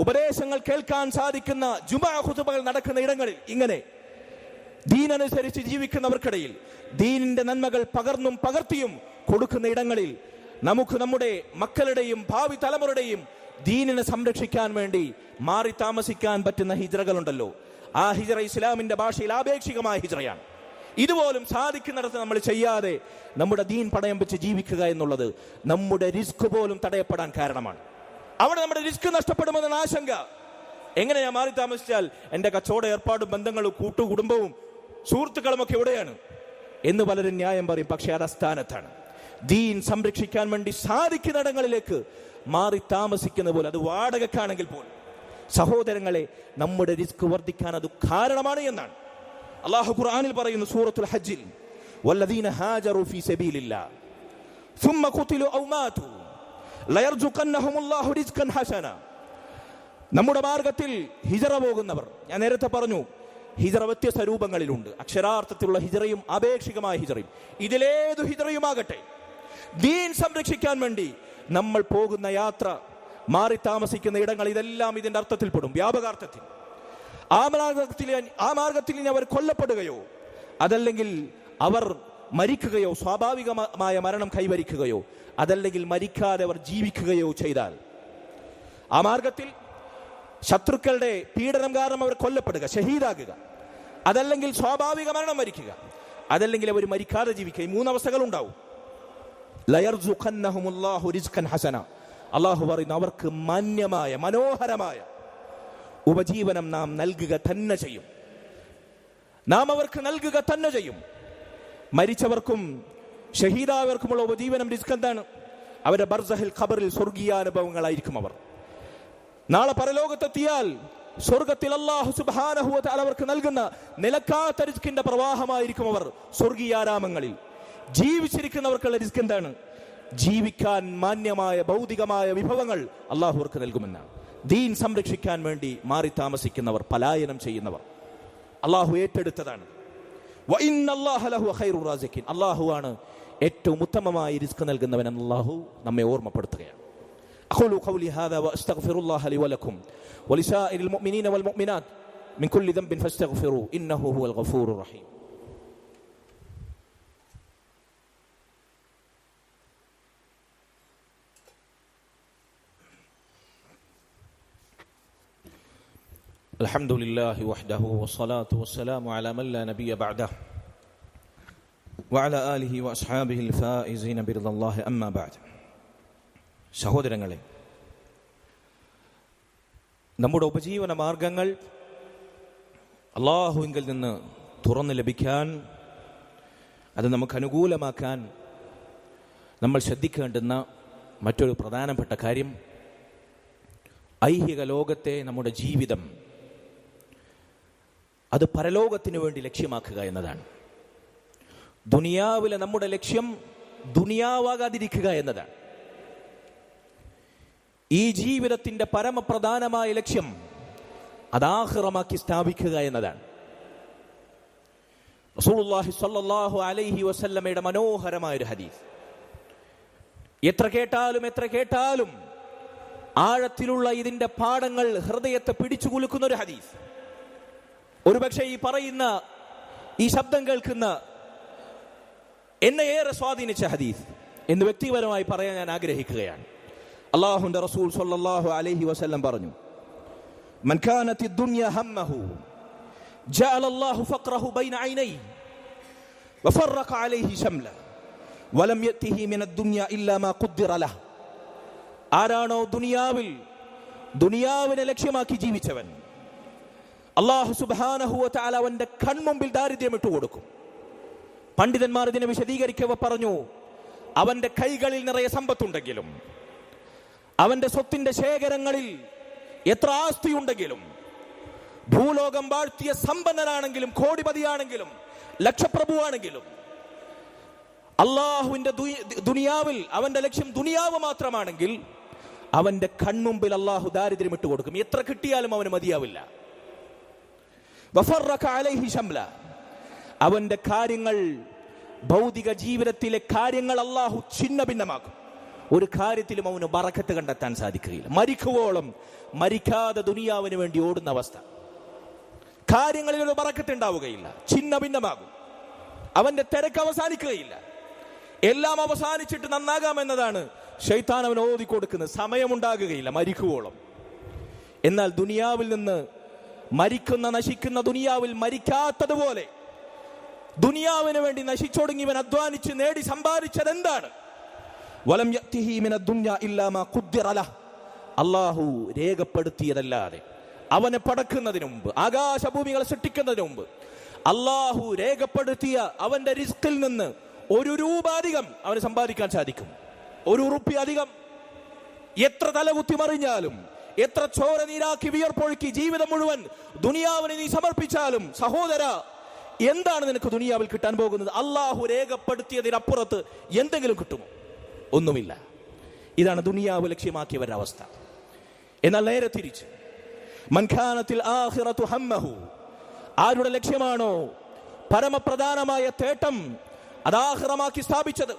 ഉപദേശങ്ങൾ കേൾക്കാൻ സാധിക്കുന്ന ജുമുഅ ഖുതുബകൾ നടക്കുന്ന ഇടങ്ങളിൽ, ഇങ്ങനെ ദീനനുസരിച്ച് ജീവിക്കുന്നവർക്കിടയിൽ ദീനിന്റെ നന്മകൾ പകർന്നും പകർത്തിയും കൊടുക്കുന്ന ഇടങ്ങളിൽ നമുക്ക് നമ്മുടെ മക്കളുടെയും ഭാവി തലമുറയുടെയും ദീനിനെ സംരക്ഷിക്കാൻ വേണ്ടി മാറി താമസിക്കാൻ പറ്റുന്ന ഹിജ്റകളുണ്ടല്ലോ, ആ ഹിജ്റ ഇസ്ലാമിന്റെ ഭാഷയിൽ ആപേക്ഷികമായ ഹിജ്റയാണ്. ഇതുപോലും സാധിക്കുന്നിടത്ത് നമ്മൾ ചെയ്യാതെ നമ്മുടെ ദീൻ പണയം വെച്ച് ജീവിക്കുക എന്നുള്ളത് നമ്മുടെ റിസ്ക് പോലും തടയപ്പെടാൻ കാരണമാണ്. അവിടെ നമ്മുടെ റിസ്ക് നഷ്ടപ്പെടുമെന്ന ആശങ്ക. എങ്ങനെയാ മാറി താമസിച്ചാൽ എന്റെ കച്ചവട ഏർപ്പാടും ബന്ധങ്ങളും കൂട്ടുകുടുംബവും സുഹൃത്തുക്കളും ഒക്കെ എവിടെയാണ് എന്ന് പലരും ന്യായം പറയും. പക്ഷെ അത് അസ്ഥാനത്താണ്. ദീൻ സംരക്ഷിക്കാൻ വേണ്ടി സാധിക്കുന്നിടങ്ങളിലേക്ക് മാറി താമസിക്കുന്ന പോലെ, അത് വാടകക്കാണെങ്കിൽ പോലും സഹോദരങ്ങളെ, നമ്മുടെ റിസ്ക് വർദ്ധിക്കാൻ അത് കാരണമാണ് എന്നാണ് അല്ലാഹു ഖുർആനിൽ പറയുന്നു. സൂറത്തുൽ ഹജ്ജിൽ വല്ലദീന ഹാജറു ഫീ സബീലില്ലാഹ് ثم قتلوا أو ماتوا ليرزقنهم الله رزقا حسنا. നമ്മുടെ മാർഗത്തിൽ ഹിജറ പോകുന്നവർ, ഞാൻ നേരത്തെ പറഞ്ഞു, ഹിജറ വ്യത്യസ്ത രൂപങ്ങളിലുണ്ട്. അക്ഷരാർത്ഥത്തിലുള്ള ഹിജറയും ആപേക്ഷികമായ ഹിജറയും. ഇതിലേതു ഹിജറയുമാകട്ടെ, ദീൻ സംരക്ഷിക്കാൻ വേണ്ടി നമ്മൾ പോകുന്ന യാത്ര, മാറി താമസിക്കുന്ന ഇടങ്ങൾ, ഇതെല്ലാം ഇതിന്റെ അർത്ഥത്തിൽപ്പെടും, വ്യാപകാർത്ഥത്തിൽ. ആ മാർഗത്തിൽ ഇനി അവർ കൊല്ലപ്പെടുകയോ അതല്ലെങ്കിൽ അവർ മരിക്കുകയോ സ്വാഭാവികമായ മരണം കൈവരിക്കുകയോ അതല്ലെങ്കിൽ മരിക്കാതെ അവർ ജീവിക്കുകയോ ചെയ്താൽ, ആ മാർഗത്തിൽ ശത്രുക്കളുടെ പീഡനം കാരണം അവർ കൊല്ലപ്പെടുക, ഷഹീദാകുക, അതല്ലെങ്കിൽ സ്വാഭാവിക മരണം വരിക്കുക, അതല്ലെങ്കിൽ അവർ മരിക്കാതെ ജീവിക്കുക, ഈ മൂന്നവസ്ഥകൾ ഉണ്ടാവും. ലയർസുഖന്നഹുമുല്ലാഹു റിസ്ഖൻ ഹസന. അല്ലാഹു പറയുന്നു, അവർക്ക് മാന്യമായ മനോഹരമായ ഉപജീവനം നാം നൽകുക തന്നെ ചെയ്യും. നാം അവർക്ക് നൽകുക തന്നെ ചെയ്യും. മരിച്ചവർക്കും ഷഹീദായവർക്കുമുള്ള ഉപജീവനം റിസ്ക് എന്താണ്? അവരുടെ ബർസഹിൽ ഖബറിൽ സ്വർഗീയാനുഭവങ്ങളായിരിക്കും. അവർ നാളെ പരലോകത്തെത്തിയാൽ സ്വർഗത്തിൽ അല്ലാഹു സുബ്ഹാനഹു വ തആല അവർക്ക് നൽകുന്ന നിലക്കാത്ത റിസ്കിന്റെ പ്രവാഹമായിരിക്കും അവർ സ്വർഗീയാരാമങ്ങളിൽ. ജീവിച്ചിരിക്കുന്നവർക്കുള്ള റിസ്ക് എന്താണ്? ജീവിക്കാൻ മാന്യമായ ഭൗതികമായ വിഭവങ്ങൾ അല്ലാഹു അവർക്ക് നൽകുമെന്നാണ്. ദീൻ സംരക്ഷിക്കാൻ വേണ്ടി മാറി താമസിക്കുന്നവർ, പലായനം ചെയ്യുന്നവർ അല്ലാഹു ഏറ്റെടുത്തതാണ്. അല്ലാഹുവാണ് ഏറ്റവും ഉത്തമമായി റിസ്ക് നൽകുന്നവൻ. അല്ലാഹു നമ്മെ ഓർമ്മപ്പെടുത്തുകയാണ്. أقول قولي هذا وأستغفر الله لي ولكم ولسائر المؤمنين والمؤمنات من كل ذنب فاستغفروه إنه هو الغفور الرحيم. الحمد لله وحده والصلاة والسلام على من لا نبي بعده وعلى آله وأصحابه الفائزين برضا الله أما بعد. സഹോദരങ്ങളെ, നമ്മുടെ ഉപജീവന മാർഗങ്ങൾ അല്ലാഹുവിങ്കിൽ നിന്ന് തുറന്നു ലഭിക്കാൻ, അത് നമുക്ക് അനുകൂലമാക്കാൻ നമ്മൾ ശ്രദ്ധിക്കേണ്ടുന്ന മറ്റൊരു പ്രധാനപ്പെട്ട കാര്യം, ഐഹിക ലോകത്തെ നമ്മുടെ ജീവിതം അത് പരലോകത്തിന് വേണ്ടി ലക്ഷ്യമാക്കുക എന്നതാണ്. ദുനിയാവിലെ നമ്മുടെ ലക്ഷ്യം ദുനിയാവാകാതിരിക്കുക എന്നതാണ്. ഈ ജീവിതത്തിന്റെ പരമപ്രധാനമായ ലക്ഷ്യം അത് ആഖിറമാക്കി സ്ഥാപിക്കുക എന്നതാണ്. റസൂലുള്ളാഹി സ്വല്ലല്ലാഹു അലൈഹി വസല്ലമയുടെ മനോഹരമായൊരു ഹദീസ്, എത്ര കേട്ടാലും ആഴത്തിലുള്ള ഇതിന്റെ പാഠങ്ങൾ ഹൃദയത്തെ പിടിച്ചു കുലുക്കുന്ന ഒരു ഹദീസ്. ഒരുപക്ഷെ ഈ പറയുന്ന, ഈ ശബ്ദം കേൾക്കുന്ന എന്നെ ഏറെ സ്വാധീനിച്ച ഹദീസ് എന്ന് വ്യക്തിപരമായി പറയാൻ ഞാൻ ആഗ്രഹിക്കുകയാണ്. അല്ലാഹുവിന്റെ റസൂൽ സ്വല്ലല്ലാഹു അലൈഹി വസല്ലം പറഞ്ഞു, മൻ കാനത്തി ദുനിയ ഹമ്മഹു ജഅലല്ലാഹു ഫഖറഹു ബൈന ഐനൈഹി വഫറഖ അലൈഹി ശംല വലം യതിഹി മിനദ് ദുനിയ ഇല്ലാ മാ ഖുദ്ദിറ ലഹ്. ആരാണോ ദുനിയാവിനെ ലക്ഷ്യമാക്കി ജീവിച്ചവൻ, അല്ലാഹു സുബ്ഹാനഹു വ തആല അവന്റെ കൺമുമ്പിൽ ദാരിദ്ര്യം ഇട്ടുകൊടുക്കും. പണ്ഡിതന്മാർ ഇതിനെ വിശദീകരിക്കവ പറഞ്ഞു, അവന്റെ കൈകളിൽ നിറയെ സമ്പത്തുണ്ടെങ്കിലും, അവന്റെ സ്വത്തിന്റെ ശേഖരങ്ങളിൽ എത്ര ആസ്തിയുണ്ടെങ്കിലും, ഭൂലോകം വാഴ്ത്തിയ സമ്പന്നനാണെങ്കിലും, കോടിപതിയാണെങ്കിലും, ലക്ഷപ്രഭുവാണെങ്കിലും, അള്ളാഹുവിന്റെ ദുനിയാവിൽ അവന്റെ ലക്ഷ്യം ദുനിയാവ് മാത്രമാണെങ്കിൽ അവന്റെ കൺമുമ്പിൽ അള്ളാഹു ദാരിദ്ര്യം ഇട്ട് കൊടുക്കും. എത്ര കിട്ടിയാലും അവന് മതിയാവില്ല. വഫറഖ അലൈഹി ശംല, അവന്റെ കാര്യങ്ങൾ, ഭൗതിക ജീവിതത്തിലെ കാര്യങ്ങൾ അള്ളാഹു ഛിന്ന ഭിന്നമാക്കും. ഒരു കാര്യത്തിലും അവന് ബറക്കത്ത് കണ്ടെത്താൻ സാധിക്കുകയില്ല. മരിക്കുവോളം മരിക്കാതെ ദുനിയാവിന് വേണ്ടി ഓടുന്ന അവസ്ഥ. കാര്യങ്ങളിൽ ഒരു ബറക്കത്ത് ഉണ്ടാവുകയില്ല, ഛിന്ന ഭിന്നമാകും. അവന്റെ തിരക്ക് അവസാനിക്കുകയില്ല. എല്ലാം അവസാനിച്ചിട്ട് നന്നാകാമെന്നതാണ് ശൈത്താൻ അവൻ ഓതി കൊടുക്കുന്നത്. സമയമുണ്ടാകുകയില്ല മരിക്കുവോളം. എന്നാൽ ദുനിയാവിൽ നിന്ന് നശിക്കുന്ന ദുനിയാവിൽ മരിക്കാത്തതുപോലെ ദുനിയാവിന് വേണ്ടി നശിച്ചൊടുങ്ങിയവൻ അധ്വാനിച്ച് നേടി സമ്പാദിച്ചത് എന്താണ്? വലം യഅതിഹി മിനദ് ദുനിയ ഇല്ലാ മാ ഖുദ്ദിറ ലഹ്, അല്ലാഹു രേഖപ്പെടുത്തിയതല്ലാതെ. അവനെ പടക്കുന്നതിന് മുമ്പ്, ആകാശഭൂമികളെ സൃഷ്ടിക്കുന്നതിന് മുമ്പ് അല്ലാഹു രേഖപ്പെടുത്തിയ അവന്റെ റിസ്കിൽ നിന്ന് ഒരു രൂപ അധികം അവന് സമ്പാദിക്കാൻ സാധിക്കും. ഒരു ഉറുപ്പി അധികം. എത്ര തലകുത്തി മറിഞ്ഞാലും, എത്ര ചോര നീരാക്കി വിയർപ്പൊഴുക്കി ജീവിതം മുഴുവൻ ദുനിയാവിനെ നീ സമർപ്പിച്ചാലും, സഹോദര, എന്താണ് നിനക്ക് ദുനിയാവിൽ കിട്ടാൻ പോകുന്നത്? അള്ളാഹു രേഖപ്പെടുത്തിയതിനപ്പുറത്ത് എന്തെങ്കിലും കിട്ടുമോ? ഒന്നുമില്ല. ഇതാണ് ദുനിയാവ് ലക്ഷ്യമാക്കിയവരുടെ അവസ്ഥ. എന്നാൽ നേരെ തിരിച്ച്, മൻ കാനത്തിൽ ആഖിറതു ഹമ്മഹു, ആരുടെ ലക്ഷ്യമാണോ പരമപ്രധാനമായ തേട്ടം അത് ആഖിറമാക്കി സ്ഥാപിച്ചത്,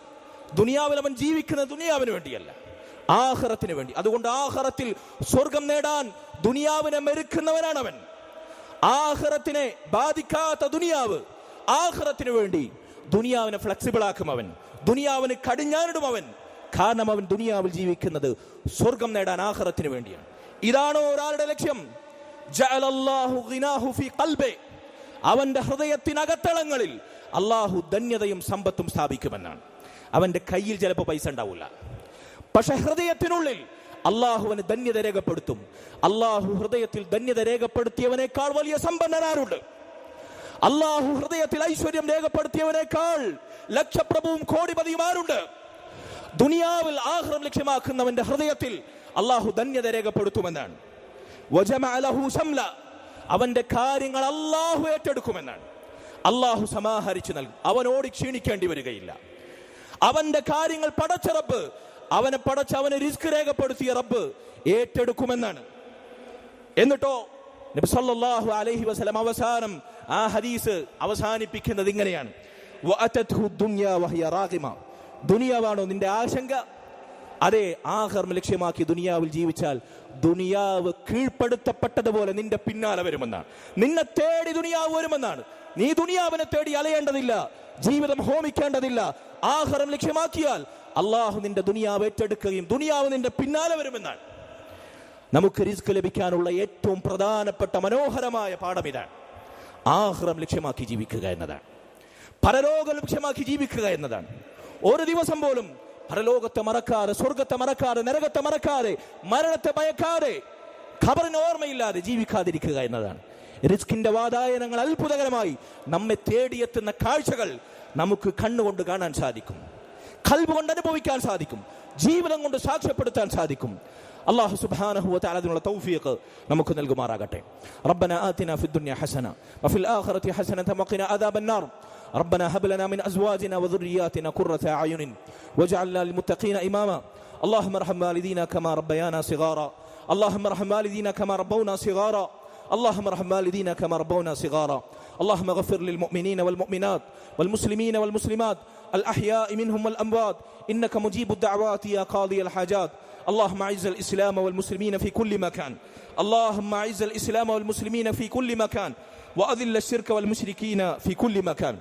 ദുനിയാവിൽ അവൻ ജീവിക്കുന്നത് ദുനിയാവിന് വേണ്ടിയല്ല, ആഖിറത്തിന് വേണ്ടി. അതുകൊണ്ട് ആഖിറത്തിൽ സ്വർഗം നേടാൻ ദുനിയാവിനെ മെരുക്കുന്നവനാണ് അവൻ. ആഖിറത്തിനെ ബാധിക്കാത്ത ദുനിയാവ്, ആഖിറത്തിന് വേണ്ടി ദുനിയാവിനെ ഫ്ലെക്സിബിൾ ആക്കും അവൻ, ദുനിയാവിന് കടിഞ്ഞാനിടും അവൻ. കാരണം അവൻ ദുനിയാവിൽ ജീവിക്കുന്നത് സ്വർഗം നേടാൻ, ആഖിറത്തിന് വേണ്ടിയാണ്. ഇതാണോ ഒരാളുടെ ലക്ഷ്യം? ജഅലല്ലാഹു ഗിനാഹു ഫീ ഖൽബി, അവന്റെ ഹൃദയത്തിനകത്തളങ്ങളിൽ അള്ളാഹു ധന്യതയും സമ്പത്തും സ്ഥാപിക്കുമെന്നാണ്. അവന്റെ കയ്യിൽ ചിലപ്പോൾ പൈസ ഉണ്ടാവില്ല, പക്ഷെ ഹൃദയത്തിനുള്ളിൽ അള്ളാഹുവിന് ധന്യത രേഖപ്പെടുത്തും. അള്ളാഹു ഹൃദയത്തിൽ ധന്യത രേഖപ്പെടുത്തിയവനേക്കാൾ വലിയ സമ്പന്നനാരുണ്ട്? അള്ളാഹു ഹൃദയത്തിൽ ഐശ്വര്യം രേഖപ്പെടുത്തിയവനേക്കാൾ ലക്ഷപ്രഭുവും കോടിപതിയുമാരുണ്ട്? ദുനിയാവിൽ ആഖിറം ലക്ഷ്യമാക്കുന്നവന്റെ ഹൃദയത്തിൽ അള്ളാഹു ധന്യത രേഖപ്പെടുത്തുമെന്നാണ്. വജമഅ ലഹു ശംല, അവന്റെ കാര്യങ്ങൾ അള്ളാഹു ഏറ്റെടുക്കുമെന്നാണ്. അള്ളാഹു സമാഹരിച്ചു നൽകും. അവനോട് ക്ഷീണിക്കേണ്ടി വരികയില്ല. അവന്റെ കാര്യങ്ങൾ പടച്ച റബ്ബ്, അവനെ പടച്ച് അവന് റിസ്ക് രേഖപ്പെടുത്തിയ റബ്ബ് ഏറ്റെടുക്കുമെന്നാണ്. എന്നിട്ടോ നബി സല്ലല്ലാഹു അലൈഹി വസല്ലം അവസാനം ആ ഹദീസ് അവസാനിപ്പിക്കുന്നത് ഇങ്ങനെയാണ്: വഅതത്ഹു ദുനിയ വഹിയ റാഗിമ, ദുനിയാവാണോ നിന്റെ ആശങ്ക? അതെ, ആഖിറം ലക്ഷ്യമാക്കി ദുനിയാവിൽ ജീവിച്ചാൽ ദുനിയാവ് കീഴ്പ്പെടുത്തപ്പെട്ടതുപോലെ നിന്റെ പിന്നാലെ വരുമെന്നാണ്. നിന്നെ തേടി ദുനിയാവ് വരുമെന്നാണ്. നീ ദുനിയാവിനെ തേടി അലയേണ്ടതില്ല, ജീവിതം ഹോമിക്കേണ്ടതില്ല. ആഖിറം ലക്ഷ്യമാക്കിയാൽ അള്ളാഹു നിന്റെ ദുനിയാവ് ഏറ്റെടുക്കുകയും ദുനിയാവ് നിന്റെ പിന്നാലെ വരുമെന്നാണ്. നമുക്ക് റിസ്ക് ലഭിക്കാനുള്ള ഏറ്റവും പ്രധാനപ്പെട്ട മനോഹരമായ പാഠം ഇതാണ്. ആഖിറം ലക്ഷ്യമാക്കി ജീവിക്കുക എന്നതാണ്. പരലോകം ലക്ഷ്യമാക്കി ജീവിക്കുക എന്നതാണ്. ഒരു ദിവസം പോലും പരലോകത്തെ മറക്കാതെ, സ്വർഗത്തെ മറക്കാതെ, നരകത്തെ മറക്കാതെ, മരണത്തെ ഭയക്കാതെ, ഖബറിന് ഓർമ്മയില്ലാതെ ജീവിക്കാതിരിക്കുക എന്നതാണ്. റിസ്കിന്റെ വാതായനങ്ങൾ അത്ഭുതകരമായി നമ്മെ തേടിയെത്തുന്ന കാഴ്ചകൾ നമുക്ക് കണ്ണുകൊണ്ട് കാണാൻ സാധിക്കും, ഖൽബ് കൊണ്ട് അനുഭവിക്കാൻ സാധിക്കും, ജീവിതം കൊണ്ട് സാക്ഷ്യപ്പെടുത്താൻ സാധിക്കും. അല്ലാഹു സുബ്ഹാനഹു വ തആല അതിനുള്ള തൗഫീഖ് നമുക്ക് നൽകുമാറാകട്ടെ. റബ്ബനാ ആതിനാ ഫിദ്ദുനിയ ഹസന വഫിൽ ആഖിറതി ഹസനത വഖിനാ അദാബന്നാർ. ربنا هب لنا من أزواجنا وذرياتنا قرة أعين واجعلنا للمتقين إماما. اللهم ارحم والدينا كما ربيانا صغارا. اللهم ارحم والدينا كما ربونا صغارا. اللهم ارحم والدينا كما ربونا صغارا. اللهم اغفر للمؤمنين والمؤمنات والمسلمين والمسلمات الأحياء منهم والأموات إنك مجيب الدعوات يا قاضي الحاجات. اللهم أعز الإسلام والمسلمين في كل مكان. اللهم أعز الإسلام والمسلمين في كل مكان وأذل الشرك والمشركين في كل مكان.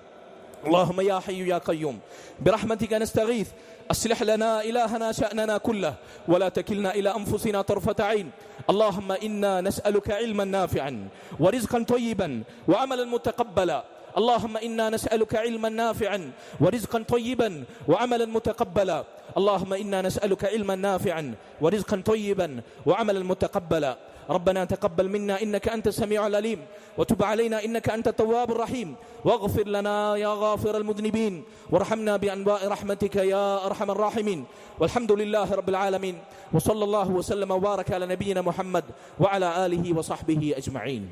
اللهم يا حي يا قيوم برحمتك نستغيث أصلح لنا إلهنا شأننا كله ولا تكلنا إلى أنفسنا طرفة عين. اللهم إنا نسألك علما نافعا ورزقا طيبا وعملا متقبلا. اللهم إنا نسألك علما نافعا ورزقا طيبا وعملا متقبلا. اللهم إنا نسألك علما نافعا ورزقا طيبا وعملا متقبلا. ربنا تقبل منا إنك أنت السميع العليم وتب علينا إنك أنت التواب الرحيم واغفر لنا يا غافر المذنبين وارحمنا بأنواع رحمتك يا أرحم الراحمين. والحمد لله رب العالمين وصلى الله وسلم وبارك على نبينا محمد وعلى آله وصحبه أجمعين.